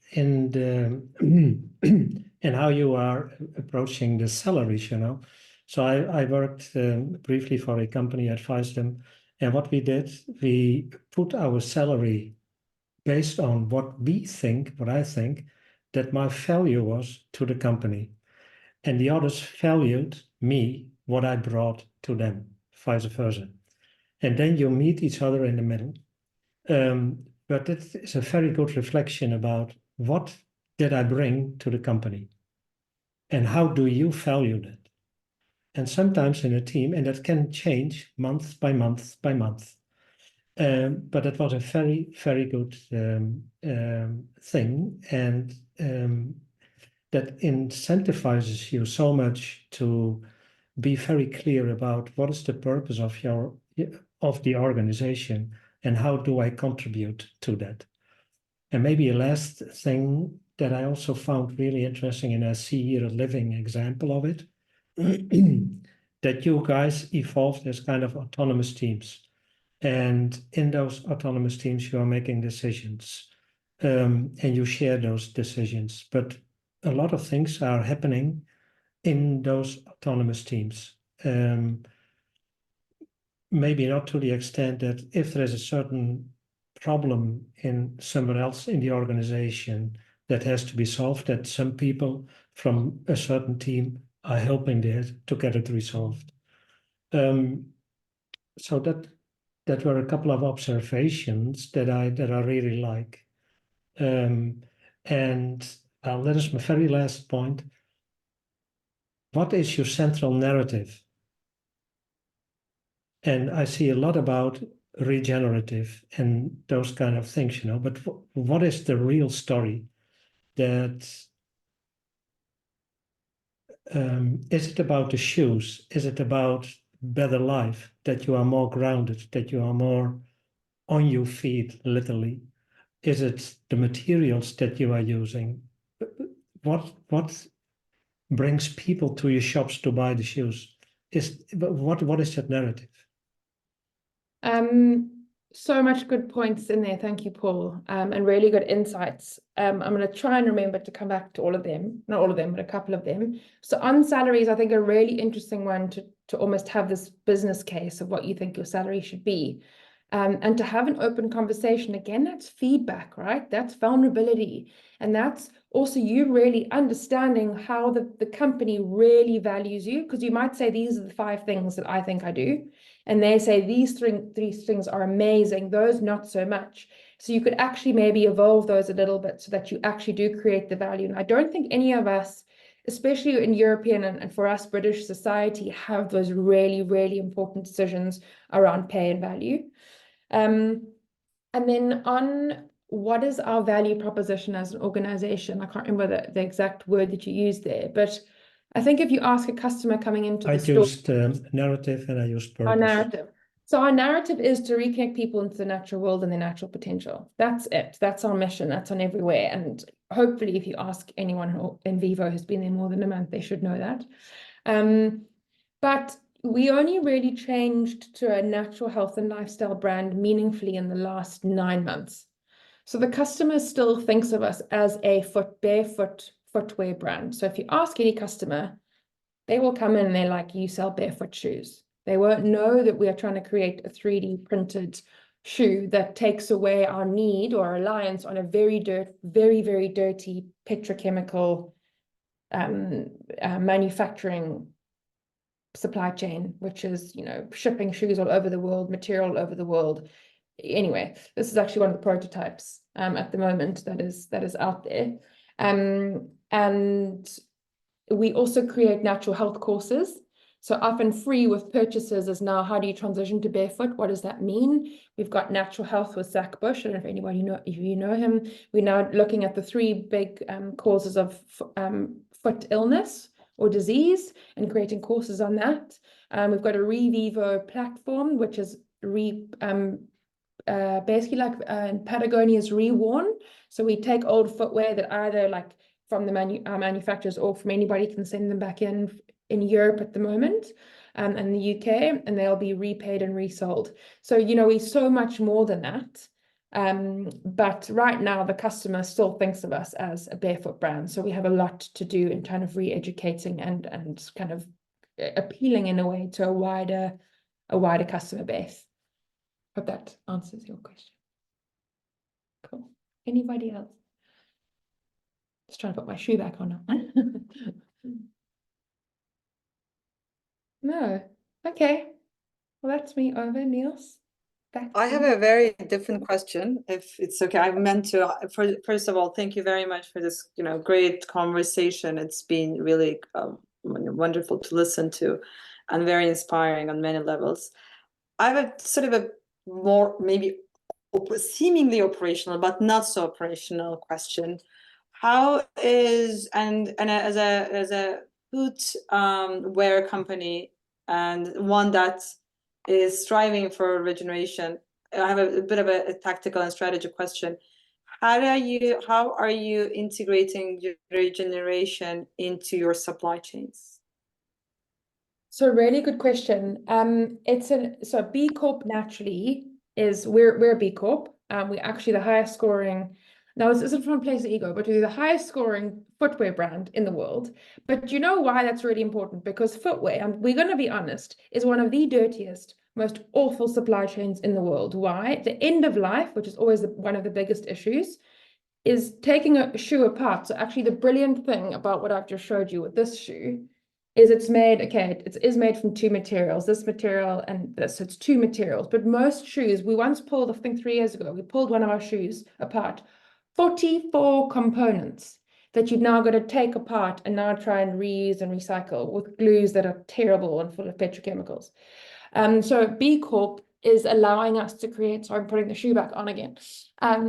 how you are approaching the salaries, you know. So I worked briefly for a company, advised them, and what we did, we put our salary based on what I think that my value was to the company, and the others valued me, what I brought to them, vice versa. And then you meet each other in the middle. But it is a very good reflection about what did I bring to the company and how do you value that? And sometimes in a team, and that can change month by month by month, But it was a very, very good thing, and that incentivizes you so much to be very clear about what is the purpose of the organization and how do I contribute to that. And maybe a last thing that I also found really interesting, and I see here a living example of it, that you guys evolved as kind of autonomous teams. And in those autonomous teams, you are making decisions, and you share those decisions. But a lot of things are happening in those autonomous teams. Maybe not to the extent that if there is a certain problem in somewhere else in the organization that has to be solved, that some people from a certain team are helping there to get it resolved. So that were a couple of observations that I really like. And that is my very last point. What is your central narrative? And I see a lot about regenerative and those kind of things, but what is the real story? That is it about the shoes? Is it about better life? That you are more grounded, that you are more on your feet, literally? Is it the materials that you are using? What brings people to your shops to buy the shoes? What is that narrative? So much good points in there. Thank you, Paul. And really good insights. I'm going to try and remember to come back to all of them, not all of them, but a couple of them. So on salaries, I think a really interesting one to almost have this business case of what you think your salary should be. And to have an open conversation, again, that's feedback, right? That's vulnerability. And that's also you really understanding how the company really values you, because you might say, these are the 5 things that I think I do. And they say these three things are amazing, those not so much. So you could actually maybe evolve those a little bit so that you actually do create the value. And I don't think any of us, especially in European and for us British society, have those really, really important decisions around pay and value. And then on what is our value proposition as an organization? I can't remember the exact word that you used there, but I think if you ask a customer coming into the store... I used narrative and I used purpose. Our narrative. So our narrative is to reconnect people into the natural world and their natural potential. That's it. That's our mission. That's on everywhere. And hopefully if you ask anyone in Vivo who's been there more than a month, they should know that. But we only really changed to a natural health and lifestyle brand meaningfully in the last 9 months. So the customer still thinks of us as a barefoot footwear brand. So if you ask any customer, they will come in and they're like, you sell barefoot shoes. They won't know that we are trying to create a 3D printed shoe that takes away our need or reliance on a very, very dirty petrochemical manufacturing supply chain, which is, shipping shoes all over the world, material all over the world. Anyway, this is actually one of the prototypes at the moment that is out there. And we also create natural health courses. So often free with purchases is now, how do you transition to barefoot? What does that mean? We've got natural health with Zach Bush. I don't know if anybody if you know him. We're now looking at the 3 big causes of foot illness or disease and creating courses on that. We've got a Vivo platform, which is basically like Patagonia's Reworn. So we take old footwear that either like from the manufacturers or from anybody can send them back in Europe at the moment and the UK, and they'll be repaid and resold. So, we're so much more than that. But right now the customer still thinks of us as a barefoot brand. So we have a lot to do in kind of re-educating and kind of appealing in a way to a wider customer base. Hope that answers your question. Cool. Anybody else? Just trying to put my shoe back on now. No. Okay. Well, that's me over. Niels. I have a very different question, if it's okay. I meant to, first of all, thank you very much for this, great conversation. It's been really wonderful to listen to and very inspiring on many levels. I have a sort of a more maybe seemingly operational, but not so operational question. How is, and as a footwear company and one that is striving for regeneration, I have a bit of a tactical and strategy question. How are you integrating regeneration into your supply chains? So really good question. So B Corp naturally is, we're a B Corp. We're actually the highest scoring. Now, this isn't from a place of ego, but we're the highest scoring footwear brand in the world. But you know why that's really important? Because footwear, and we're going to be honest, is one of the dirtiest, most awful supply chains in the world. Why? The end of life, which is always one of the biggest issues, is taking a shoe apart. So actually the brilliant thing about what I've just showed you with this shoe is it's made, okay, it is made from two materials, this material and this, so it's two materials. But most shoes, we once pulled, I think 3 years ago, we pulled one of our shoes apart, 44 components that you've now got to take apart and now try and reuse and recycle with glues that are terrible and full of petrochemicals. So B Corp is allowing us to create, so I'm putting the shoe back on again,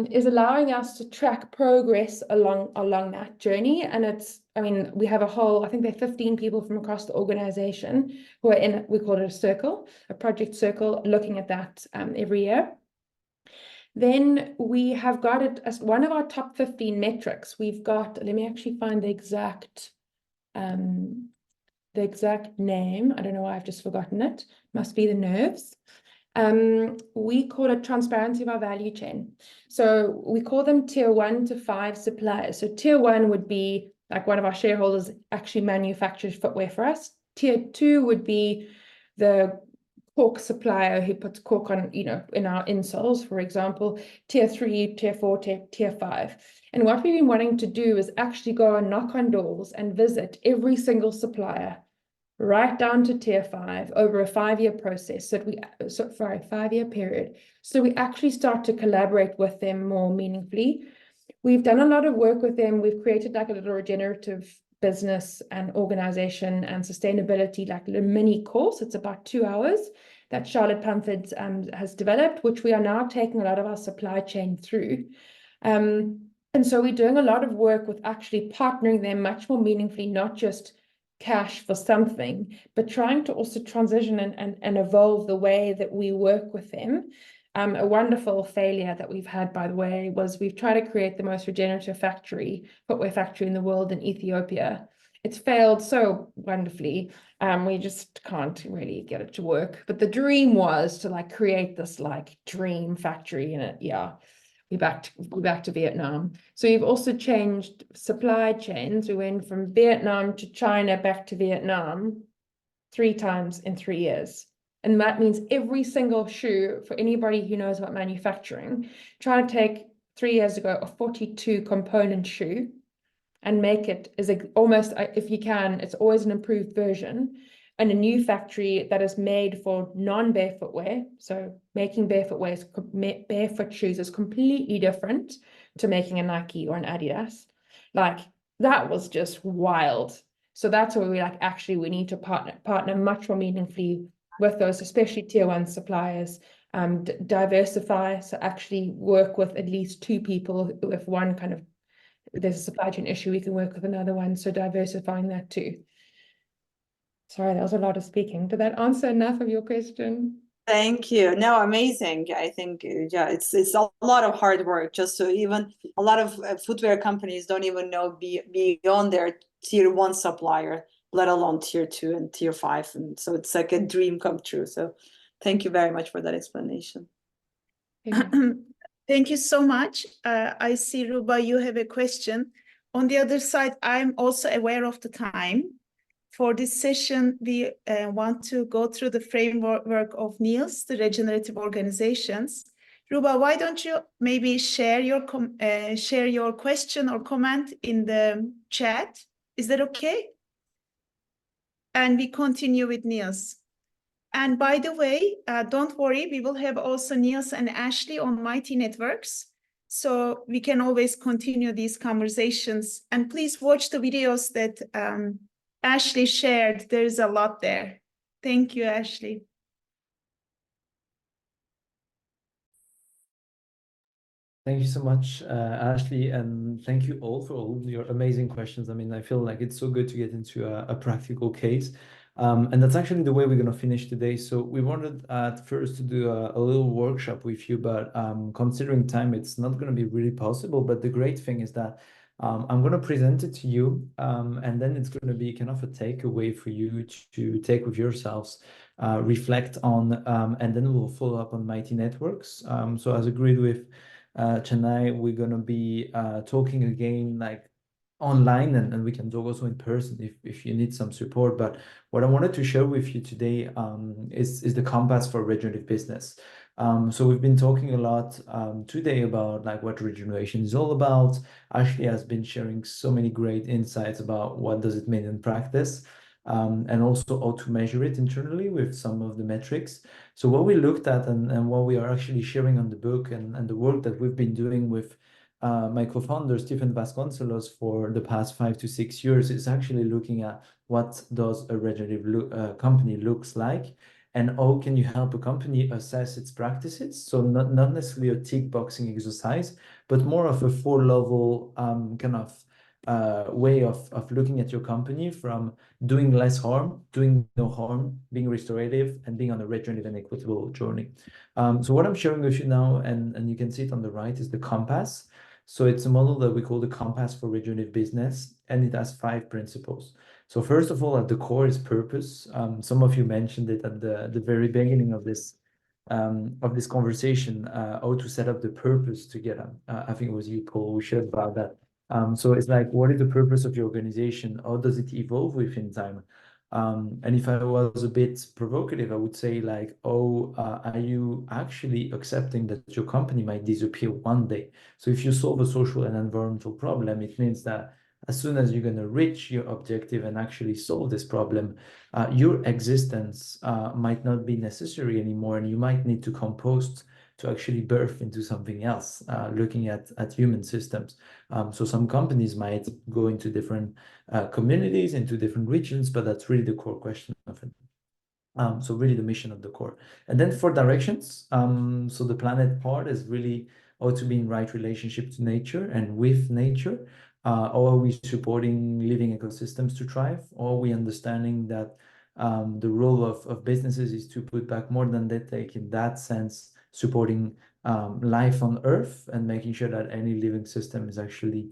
is allowing us to track progress along that journey. And it's, I mean, we have a whole, I think there are 15 people from across the organization who are in, we call it a circle, a project circle, looking at that every year. Then we have got it as one of our top 15 metrics. We've got, let me actually find the exact name. I don't know why I've just forgotten it. Must be the nerves. We call it transparency of our value chain. So we call them tier 1 to 5 suppliers. So tier 1 would be like one of our shareholders actually manufactures footwear for us. Tier 2 would be the cork supplier who puts cork on, you know, in our insoles, for example. Tier 3, tier 4, tier 5. And what we've been wanting to do is actually go and knock on doors and visit every single supplier right down to tier 5 over a 5-year process. So for a 5-year period. So we actually start to collaborate with them more meaningfully. We've done a lot of work with them. We've created like a little regenerative business and organization and sustainability, like a little mini course. It's about 2 hours that Charlotte Pamford has developed, which we are now taking a lot of our supply chain through. And so we're doing a lot of work with actually partnering them much more meaningfully, not just cash for something, but trying to also transition and evolve the way that we work with them. A wonderful failure that we've had, by the way, was we've tried to create the most regenerative footwear factory in the world in Ethiopia. It's failed so wonderfully. We just can't really get it to work. But the dream was to like create this like dream factory in it. Yeah. We're back to Vietnam. So we've also changed supply chains. We went from Vietnam to China back to Vietnam 3 times in 3 years. And that means every single shoe, for anybody who knows about manufacturing, try to take 3 years ago a 42 component shoe and make it as almost, if you can, it's always an improved version. And a new factory that is made for non-barefoot wear. So making barefoot shoes is completely different to making a Nike or an Adidas. Like that was just wild. So that's where we like, actually, we need to partner much more meaningfully with those, especially tier 1 suppliers, diversify. So actually work with at least 2 people. If one kind of, there's a supply chain issue, we can work with another one. So diversifying that too. Sorry, that was a lot of speaking. Did that answer enough of your question? Thank you. No, amazing. I think, yeah, it's a lot of hard work. Just so even a lot of footwear companies don't even know beyond their tier 1 supplier, let alone tier 2 and tier 5. And so it's like a dream come true. So thank you very much for that explanation. Thank you so much. I see, Ruba, you have a question. On the other side, I'm also aware of the time. For this session, we want to go through the framework of Niels, the Regenerative Organizations. Ruba, why don't you maybe share your question or comment in the chat? Is that okay? And we continue with Niels. And by the way, don't worry, we will have also Niels and Ashley on Mighty Networks. So we can always continue these conversations. And please watch the videos that Ashley shared. There's a lot there. Thank you, Ashley. Thank you so much, Ashley, and thank you all for all your amazing questions. I mean, I feel like it's so good to get into a practical case. And that's actually the way we're going to finish today. So we wanted at first to do a little workshop with you, but considering time, it's not going to be really possible. But the great thing is that I'm going to present it to you, and then it's going to be kind of a takeaway for you to take with yourselves, reflect on, and then we'll follow up on Mighty Networks. So as agreed with Chennai, we're gonna be talking again like online, and we can talk also in person if you need some support. But what I wanted to share with you today is the compass for regenerative business. So we've been talking a lot today about like what regeneration is all about. Ashley has been sharing so many great insights about what does it mean in practice. And also how to measure it internally with some of the metrics. So what we looked at and what we are actually sharing on the book and the work that we've been doing with my co-founder, Stephen Vasconcelos, for the past 5 to 6 years is actually looking at what does a regenerative company looks like and how can you help a company assess its practices. So not necessarily a tick boxing exercise, but more of a 4-level kind of way of looking at your company, from doing less harm, doing no harm, being restorative, and being on a regenerative and equitable journey. So what I'm sharing with you now, and you can see it on the right, is the compass. So it's a model that we call the compass for regenerative business, and it has 5 principles. So first of all, at the core is purpose. Some of you mentioned it at the very beginning of this conversation, how to set up the purpose together. I think it was you, Paul, who shared about that. So it's like, what is the purpose of your organization? How does it evolve within time? And if I was a bit provocative, I would say like, oh, are you actually accepting that your company might disappear one day? So if you solve a social and environmental problem, it means that as soon as you're going to reach your objective and actually solve this problem, your existence might not be necessary anymore, and you might need to compost to actually birth into something else, looking at human systems. So some companies might go into different communities, into different regions, but that's really the core question of it. So really the mission of the core. And then for directions, so the planet part is really how to be in right relationship to nature and with nature. Or are we supporting living ecosystems to thrive? Or are we understanding that the role of businesses is to put back more than they take, in that sense, supporting life on Earth and making sure that any living system is actually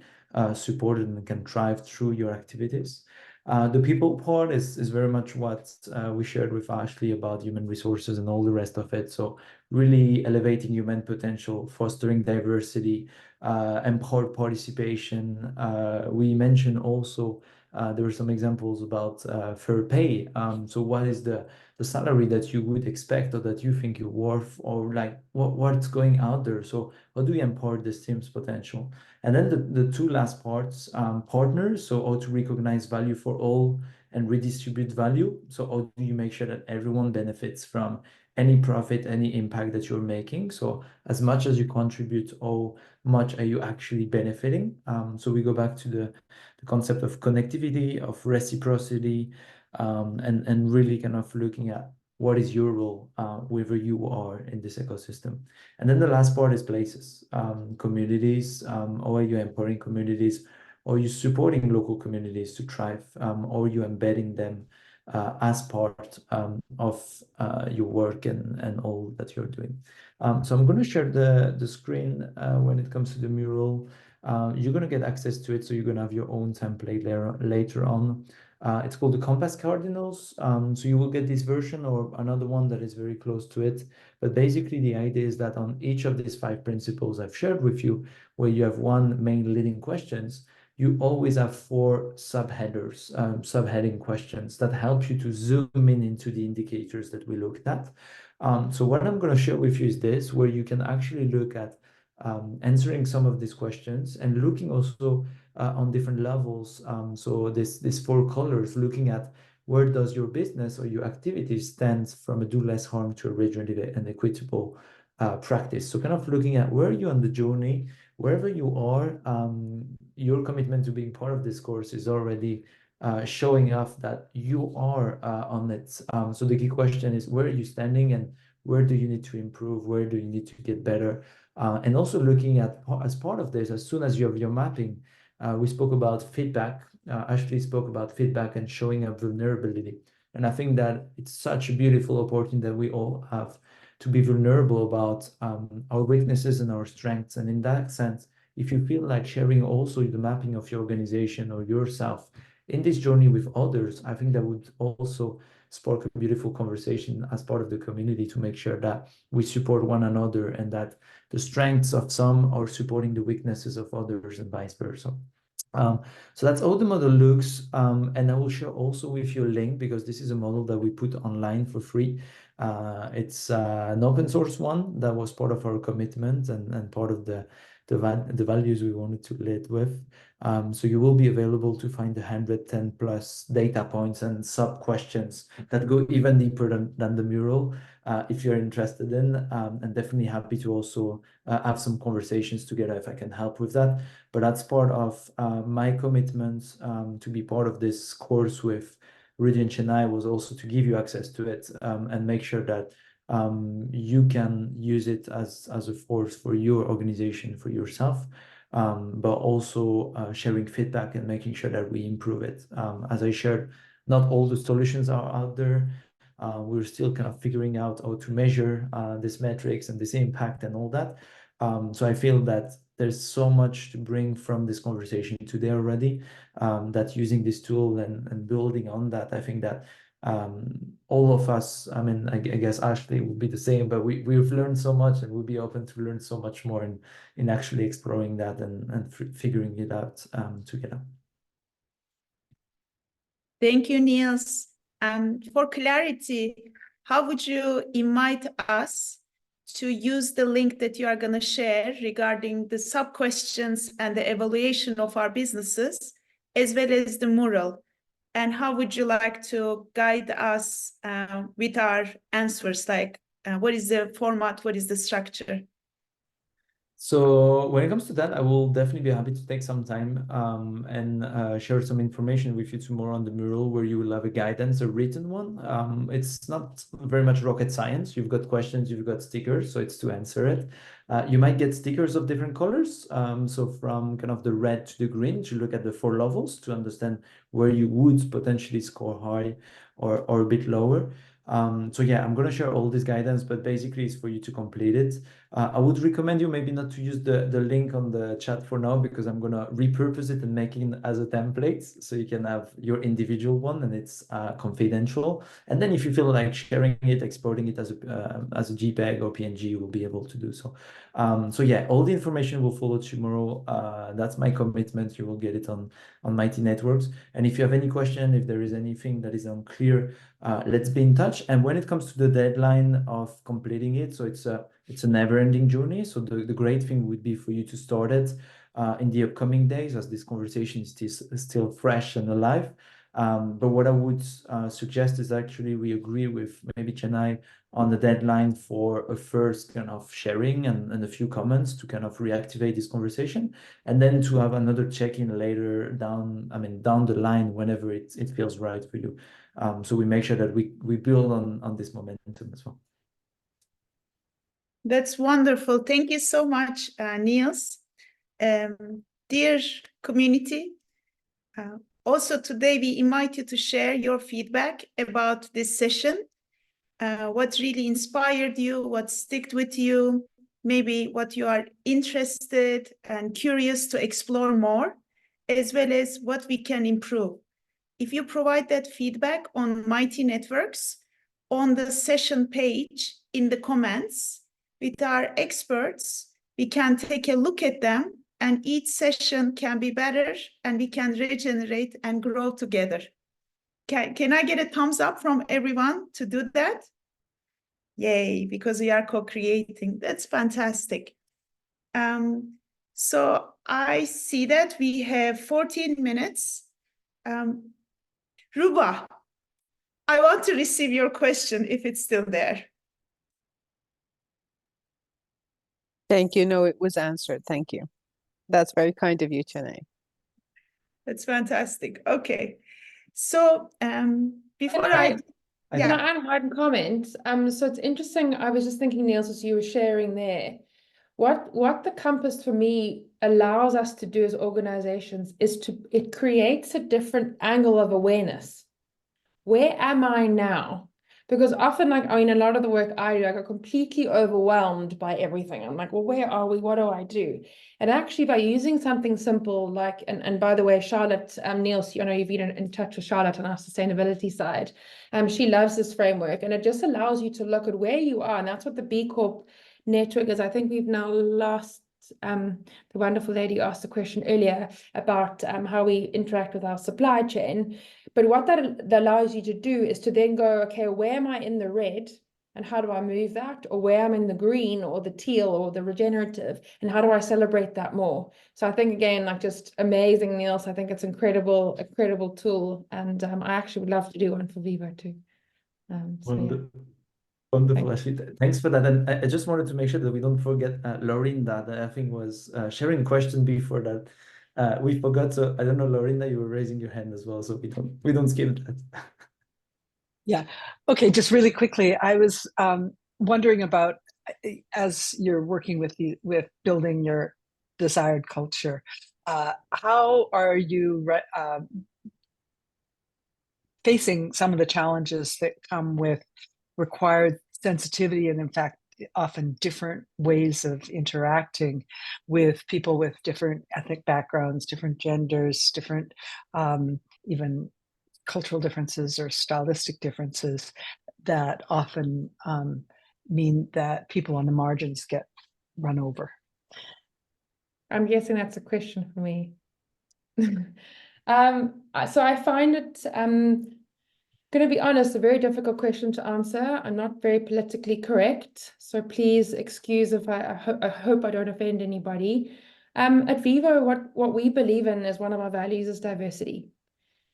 supported and can thrive through your activities. The people part is very much what we shared with Ashley about human resources and all the rest of it. So really elevating human potential, fostering diversity, empowered participation. We mentioned also there were some examples about fair pay. So what is the salary that you would expect or that you think you're worth, or like what's going out there? So how do we empower this team's potential? And then the 2 last parts, partners. So how to recognize value for all and redistribute value. So how do you make sure that everyone benefits from any profit, any impact that you're making? So as much as you contribute, how much are you actually benefiting? So we go back to the concept of connectivity, of reciprocity, and really kind of looking at what is your role wherever you are in this ecosystem. And then the last part is places, communities. How are you empowering communities? Or are you supporting local communities to thrive? Or are you embedding them as part of your work and all that you're doing? So I'm going to share the screen when it comes to the mural. You're going to get access to it, so you're going to have your own template later on. It's called the Compass Cardinals. So you will get this version or another one that is very close to it. But basically, the idea is that on each of these 5 principles I've shared with you, where you have one main leading questions, you always have 4 subheaders, subheading questions that help you to zoom in into the indicators that we looked at. So what I'm going to share with you is this, where you can actually look at answering some of these questions and looking also on different levels. So this 4 colors, looking at where does your business or your activity stand from a do less harm to a regenerative and equitable practice. So kind of looking at where you're on the journey, wherever you are, your commitment to being part of this course is already showing off that you are on it. So the key question is, where are you standing and where do you need to improve, where do you need to get better, and also looking at, as part of this, as soon as you have your mapping, we spoke about feedback. Ashley spoke about feedback and showing up vulnerability. And I think that it's such a beautiful opportunity that we all have to be vulnerable about our weaknesses and our strengths. And in that sense, if you feel like sharing also the mapping of your organization or yourself in this journey with others, I think that would also spark a beautiful conversation as part of the community to make sure that we support one another and that the strengths of some are supporting the weaknesses of others and vice versa. So that's how the model looks. And I will share also with you a link because this is a model that we put online for free. It's an open source one that was part of our commitment and part of the values we wanted to lead with. So you will be available to find the 110 plus data points and sub questions that go even deeper than the mural, if you're interested in, and definitely happy to also have some conversations together if I can help with that. But that's part of my commitment to be part of this course with Rudy and Chennai was also to give you access to it and make sure that you can use it as a force for your organization, for yourself, but also sharing feedback and making sure that we improve it. As I shared, not all the solutions are out there. We're still kind of figuring out how to measure this metrics and this impact and all that. So I feel that there's so much to bring from this conversation today already, that using this tool and building on that, I think that all of us, I mean, I guess Ashley will be the same, but we've learned so much and we'll be open to learn so much more in actually exploring that and figuring it out together. Thank you, Niels. For clarity, how would you invite us to use the link that you are going to share regarding the sub-questions and the evaluation of our businesses, as well as the mural? And how would you like to guide us with our answers? Like, what is the format? What is the structure? So when it comes to that, I will definitely be happy to take some time and share some information with you tomorrow on the mural, where you will have a guidance, a written one. It's not very much rocket science. You've got questions, you've got stickers, so it's to answer it. You might get stickers of different colors. So from kind of the red to the green, to look at the 4 levels to understand where you would potentially score high or a bit lower. So yeah, I'm going to share all this guidance, but basically it's for you to complete it. I would recommend you maybe not to use the link on the chat for now, because I'm going to repurpose it and make it as a template so you can have your individual one and it's confidential. And then if you feel like sharing it, exporting it as a JPEG or PNG, you will be able to do so. So yeah, all the information will follow tomorrow. That's my commitment. You will get it on Mighty Networks. And if you have any question, if there is anything that is unclear, let's be in touch. And when it comes to the deadline of completing it, so it's a never-ending journey. So the great thing would be for you to start it in the upcoming days, as this conversation is still fresh and alive. But what I would suggest is actually we agree with maybe Chennai on the deadline for a first kind of sharing and a few comments to kind of reactivate this conversation, and then to have another check-in later down the line whenever it feels right for you. So we make sure that we build on this momentum as well. That's wonderful. Thank you so much, Niels. Dear community, also today we invite you to share your feedback about this session. What really inspired you, what stuck with you, maybe what you are interested and curious to explore more, as well as what we can improve. If you provide that feedback on Mighty Networks, on the session page in the comments, with our experts, we can take a look at them, and each session can be better, and we can regenerate and grow together. Can I get a thumbs up from everyone to do that? Yay, because we are co-creating. That's fantastic. So I see that we have 14 minutes. Ruba, I want to receive your question if it's still there. Thank you. No, it was answered. Thank you. That's very kind of you, Chennai. That's fantastic. Okay. So before I Can I add a comment? So it's interesting. I was just thinking, Niels, as you were sharing there, what the compass for me allows us to do as organizations is it creates a different angle of awareness. Where am I now? Because often, like, I mean, a lot of the work I do, I got completely overwhelmed by everything. I'm like, well, where are we? What do I do? And actually, by using something simple like, and by the way, Charlotte, Niels, you know, you've been in touch with Charlotte on our sustainability side. She loves this framework, and it just allows you to look at where you are. And that's what the B Corp network is. I think we've now lost the wonderful lady asked a question earlier about how we interact with our supply chain. But what that allows you to do is to then go, okay, where am I in the red and how do I move that? Or where I'm in the green or the teal or the regenerative, and how do I celebrate that more? So I think, again, like, just amazing, Niels. I think it's incredible tool. And I actually would love to do one for Vivo too. Wonderful, Ashley. Thanks for that. And I just wanted to make sure that we don't forget Lorinda, that I think was sharing a question before that. We forgot. So I don't know, Lorinda, you were raising your hand as well, so we don't skip that. Yeah. Okay. Just really quickly, I was wondering about, as you're working with building your desired culture, how are you facing some of the challenges that come with required sensitivity and, in fact, often different ways of interacting with people with different ethnic backgrounds, different genders, different even cultural differences or stylistic differences that often mean that people on the margins get run over? I'm guessing that's a question for me. So I find it, going to be honest, a very difficult question to answer. I'm not very politically correct, so please excuse if I hope I don't offend anybody. At Vivo, what we believe in as one of our values is diversity.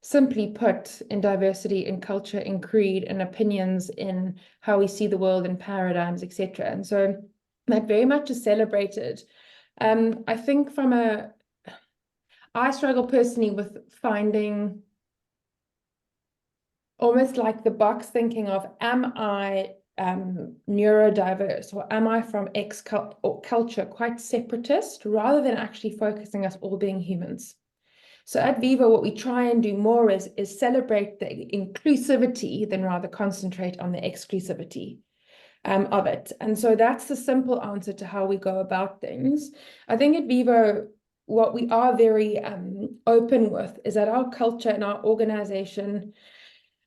Simply put, in diversity, in culture, in creed, in opinions, in how we see the world, in paradigms, etc. And so that very much is celebrated. I think I struggle personally with finding almost like the box thinking of, am I neurodiverse, or am I from X culture, quite separatist, rather than actually focusing us all being humans. So at Vivo, what we try and do more is celebrate the inclusivity than rather concentrate on the exclusivity of it. And so that's the simple answer to how we go about things. I think at Vivo, what we are very open with is that our culture and our organization,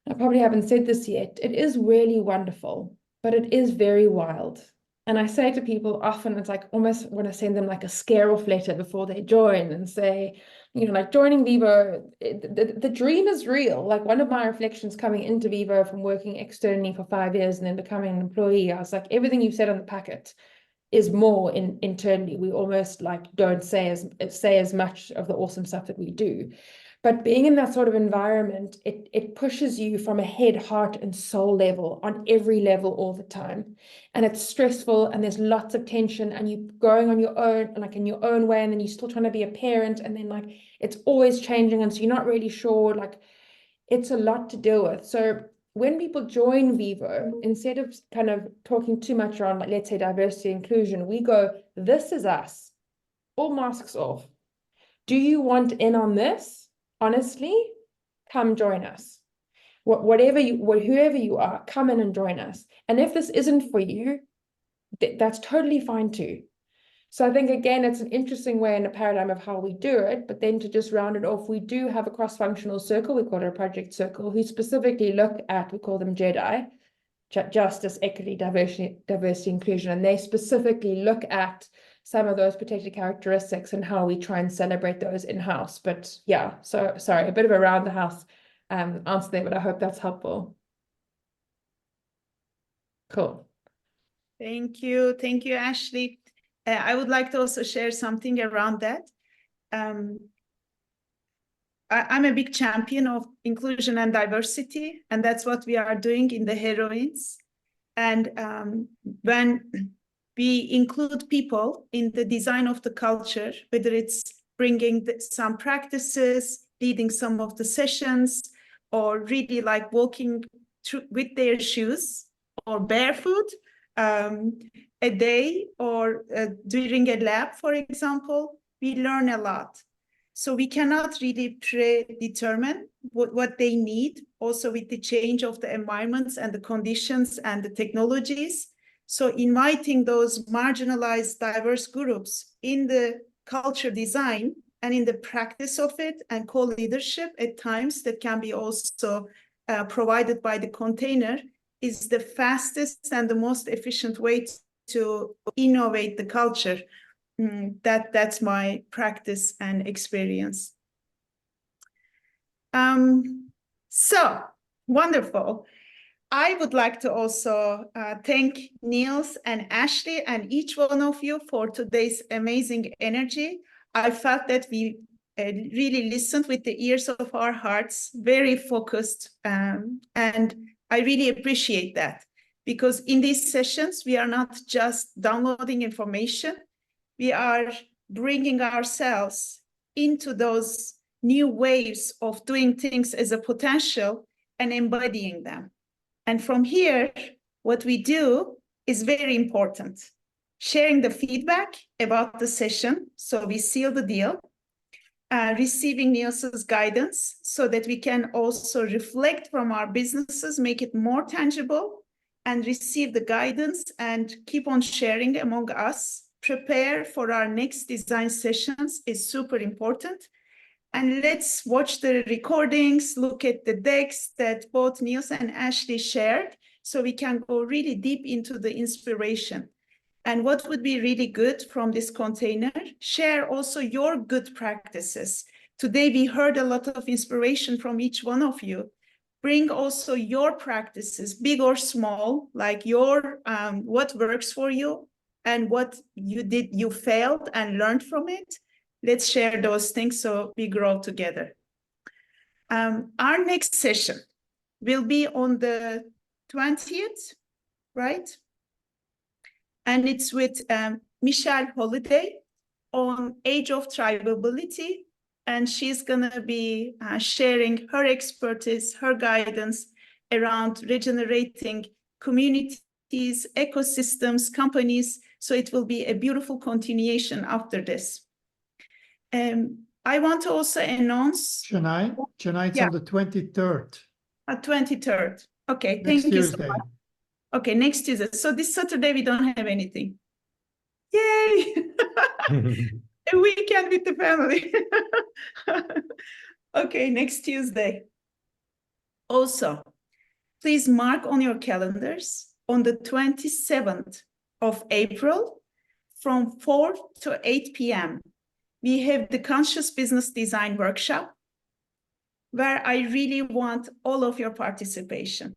I probably haven't said this yet, it is really wonderful, but it is very wild. And I say to people often, it's like almost want to send them like a scare-off letter before they join and say, you know, like, joining Vivo, the dream is real. Like, one of my reflections coming into Vivo from working externally for 5 years and then becoming an employee, I was like, everything you've said on the packet is more internally. We almost like don't say as much of the awesome stuff that we do. But being in that sort of environment, it pushes you from a head, heart, and soul level on every level all the time. And it's stressful, and there's lots of tension, and you're going on your own, like in your own way, and then you're still trying to be a parent, and then like it's always changing, and so you're not really sure, like it's a lot to deal with. So when people join Vivo, instead of kind of talking too much around, like, let's say diversity inclusion, we go, this is us, all masks off. Do you want in on this? Honestly, come join us. Whoever you are, come in and join us. And if this isn't for you, that's totally fine too. So I think, again, it's an interesting way in a paradigm of how we do it. But then to just round it off, we do have a cross-functional circle. We call it a project circle, who specifically look at, we call them JEDI, justice, equity, diversity, inclusion. And they specifically look at some of those protected characteristics and how we try and celebrate those in-house. But yeah, so sorry, a bit of a round the house answer there, but I hope that's helpful. Cool. Thank you, Ashley. I would like to also share something around that. I'm a big champion of inclusion and diversity, and that's what we are doing in the Heroines. And when we include people in the design of the culture, whether it's bringing some practices, leading some of the sessions, or really like walking with their shoes or barefoot a day, or during a lab, for example, we learn a lot. So we cannot really predetermine what they need, also with the change of the environments and the conditions and the technologies. So inviting those marginalized, diverse groups in the culture design and in the practice of it, and co-leadership at times that can be also provided by the container, is the fastest and the most efficient way to innovate the culture. That's my practice and experience. So wonderful. I would like to also thank Niels and Ashley and each one of you for today's amazing energy. I felt that we really listened with the ears of our hearts, very focused, and I really appreciate that, because in these sessions, we are not just downloading information, we are bringing ourselves into those new waves of doing things as a potential and embodying them. And from here, what we do is very important. Sharing the feedback about the session, so we seal the deal. Receiving Niels's guidance so that we can also reflect from our businesses, make it more tangible, and receive the guidance and keep on sharing among us. Prepare for our next design sessions is super important. And let's watch the recordings, look at the decks that both Niels and Ashley shared, so we can go really deep into the inspiration. And what would be really good from this container? Share also your good practices. Today, we heard a lot of inspiration from each one of you. Bring also your practices, big or small, like your what works for you and what you did, you failed and learned from it. Let's share those things so we grow together. Our next session will be on the 20th, right? And it's with Michelle Holiday on Age of Tribability. And she's going to be sharing her expertise, her guidance around regenerating communities, ecosystems, companies. So it will be a beautiful continuation after this. I want to also announce... Chennai, it's yeah. on the 23rd. 23rd. Okay, Next thank you Tuesday. so much. Okay, next Tuesday. So this Saturday, we don't have anything. Yay! A weekend with the family. Okay, next Tuesday. Also, please mark on your calendars on the 27th of April from 4 to 8 p.m. We have the Conscious Business Design Workshop, where I really want all of your participation.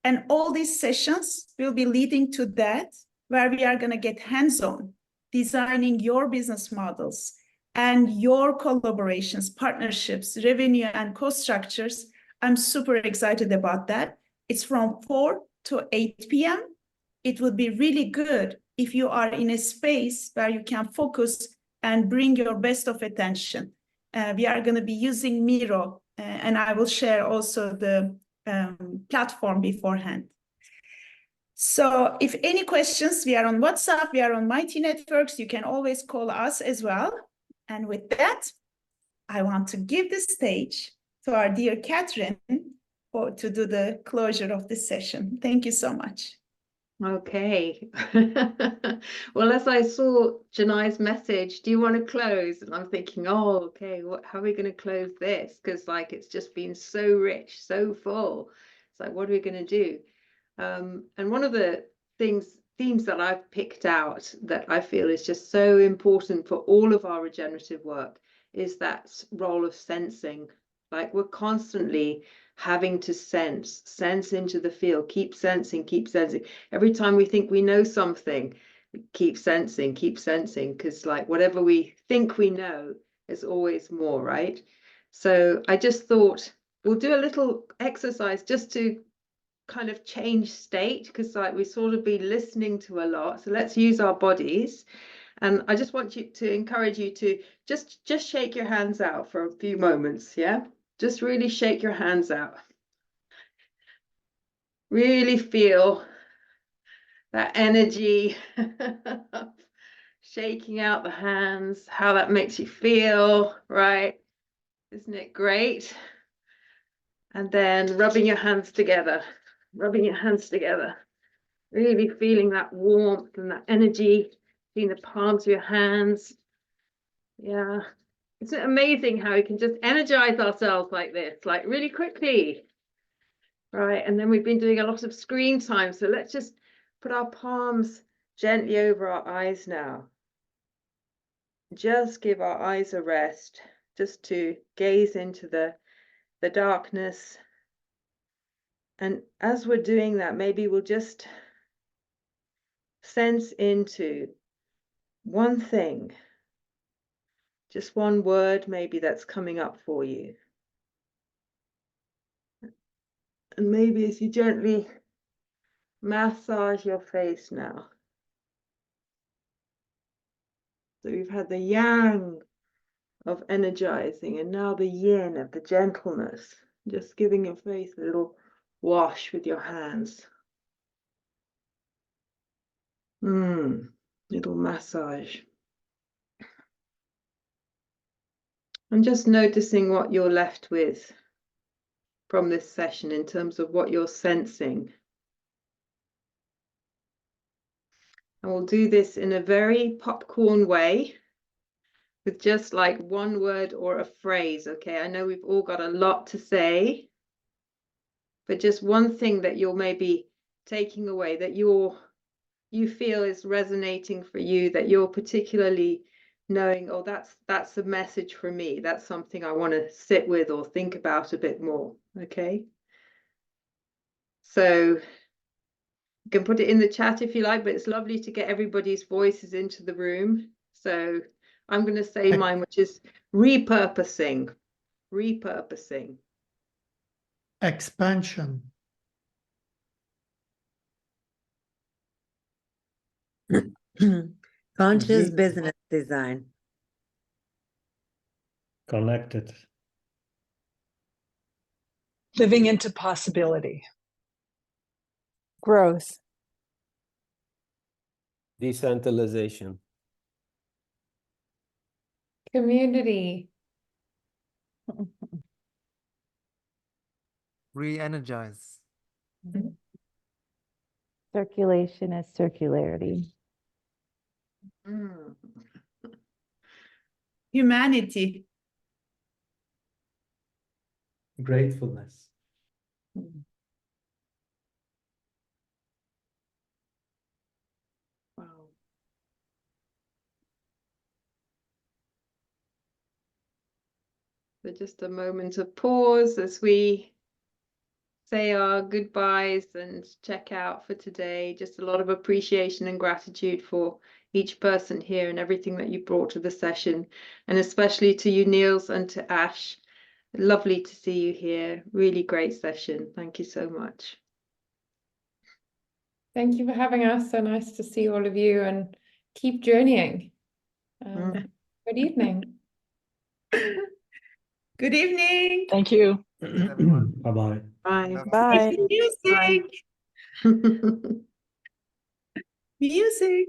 And all these sessions will be leading to that, where we are going to get hands-on, designing your business models and your collaborations, partnerships, revenue, and cost structures. I'm super excited about that. It's from 4 to 8 p.m. It would be really good if you are in a space where you can focus and bring your best of attention. We are going to be using Miro, and I will share also the platform beforehand. So if any questions, we are on WhatsApp, we are on Mighty Networks, you can always call us as well. And with that, I want to give the stage to our dear Catherine to do the closure of this session. Thank you so much. Okay. Well, as I saw Janai's message, do you want to close? And I'm thinking, oh, okay, how are we going to close this? Because like it's just been so rich, so full. It's like, what are we going to do? And one of the themes that I've picked out that I feel is just so important for all of our regenerative work is that role of sensing. Like we're constantly having to sense into the field, keep sensing. Every time we think we know something, keep sensing, because like whatever we think we know is always more, right? So I just thought we'll do a little exercise just to kind of change state, because like we sort of be listening to a lot. So let's use our bodies. And I just want you to encourage you to just shake your hands out for a few moments, yeah? Just really shake your hands out. really feel that energy shaking out the hands, how that makes you feel, right? Isn't it great? And then rubbing your hands together, really feeling that warmth and that energy in the palms of your hands. Yeah, isn't it amazing how we can just energize ourselves like this, like really quickly, right? And then we've been doing a lot of screen time, so let's just put our palms gently over our eyes now. Just give our eyes a rest, just to gaze into the darkness. And as we're doing that, maybe we'll just sense into one thing, just one word maybe that's coming up for you. And maybe as you gently massage your face now. So we've had the yang of energizing and now the yin of the gentleness. Just giving your face a little wash with your hands. Little massage. And just noticing what you're left with from this session in terms of what you're sensing. And we'll do this in a very popcorn way with just like one word or a phrase, okay? I know we've all got a lot to say, but just one thing that you're maybe taking away, that you feel is resonating for you, that you're particularly knowing, oh, that's a message for me. That's something I want to sit with or think about a bit more, okay? So you can put it in the chat if you like, but it's lovely to get everybody's voices into the room. So I'm going to say mine, which is repurposing. Repurposing. Expansion. Conscious business design. Connected. Living into possibility. Growth. Decentralization. Community. Re-energize. Circulation is circularity. Humanity. Gratefulness. Wow. So just a moment of pause as we say our goodbyes and check out for today. Just a lot of appreciation and gratitude for each person here and everything that you brought to the session, and especially to you, Niels, and to Ash. Lovely to see you here. Really great session. Thank you so much. Thank you for having us. So nice to see all of you and keep journeying. Good evening. Good evening. Thank you. Bye-bye. Bye. Bye. Music. Music.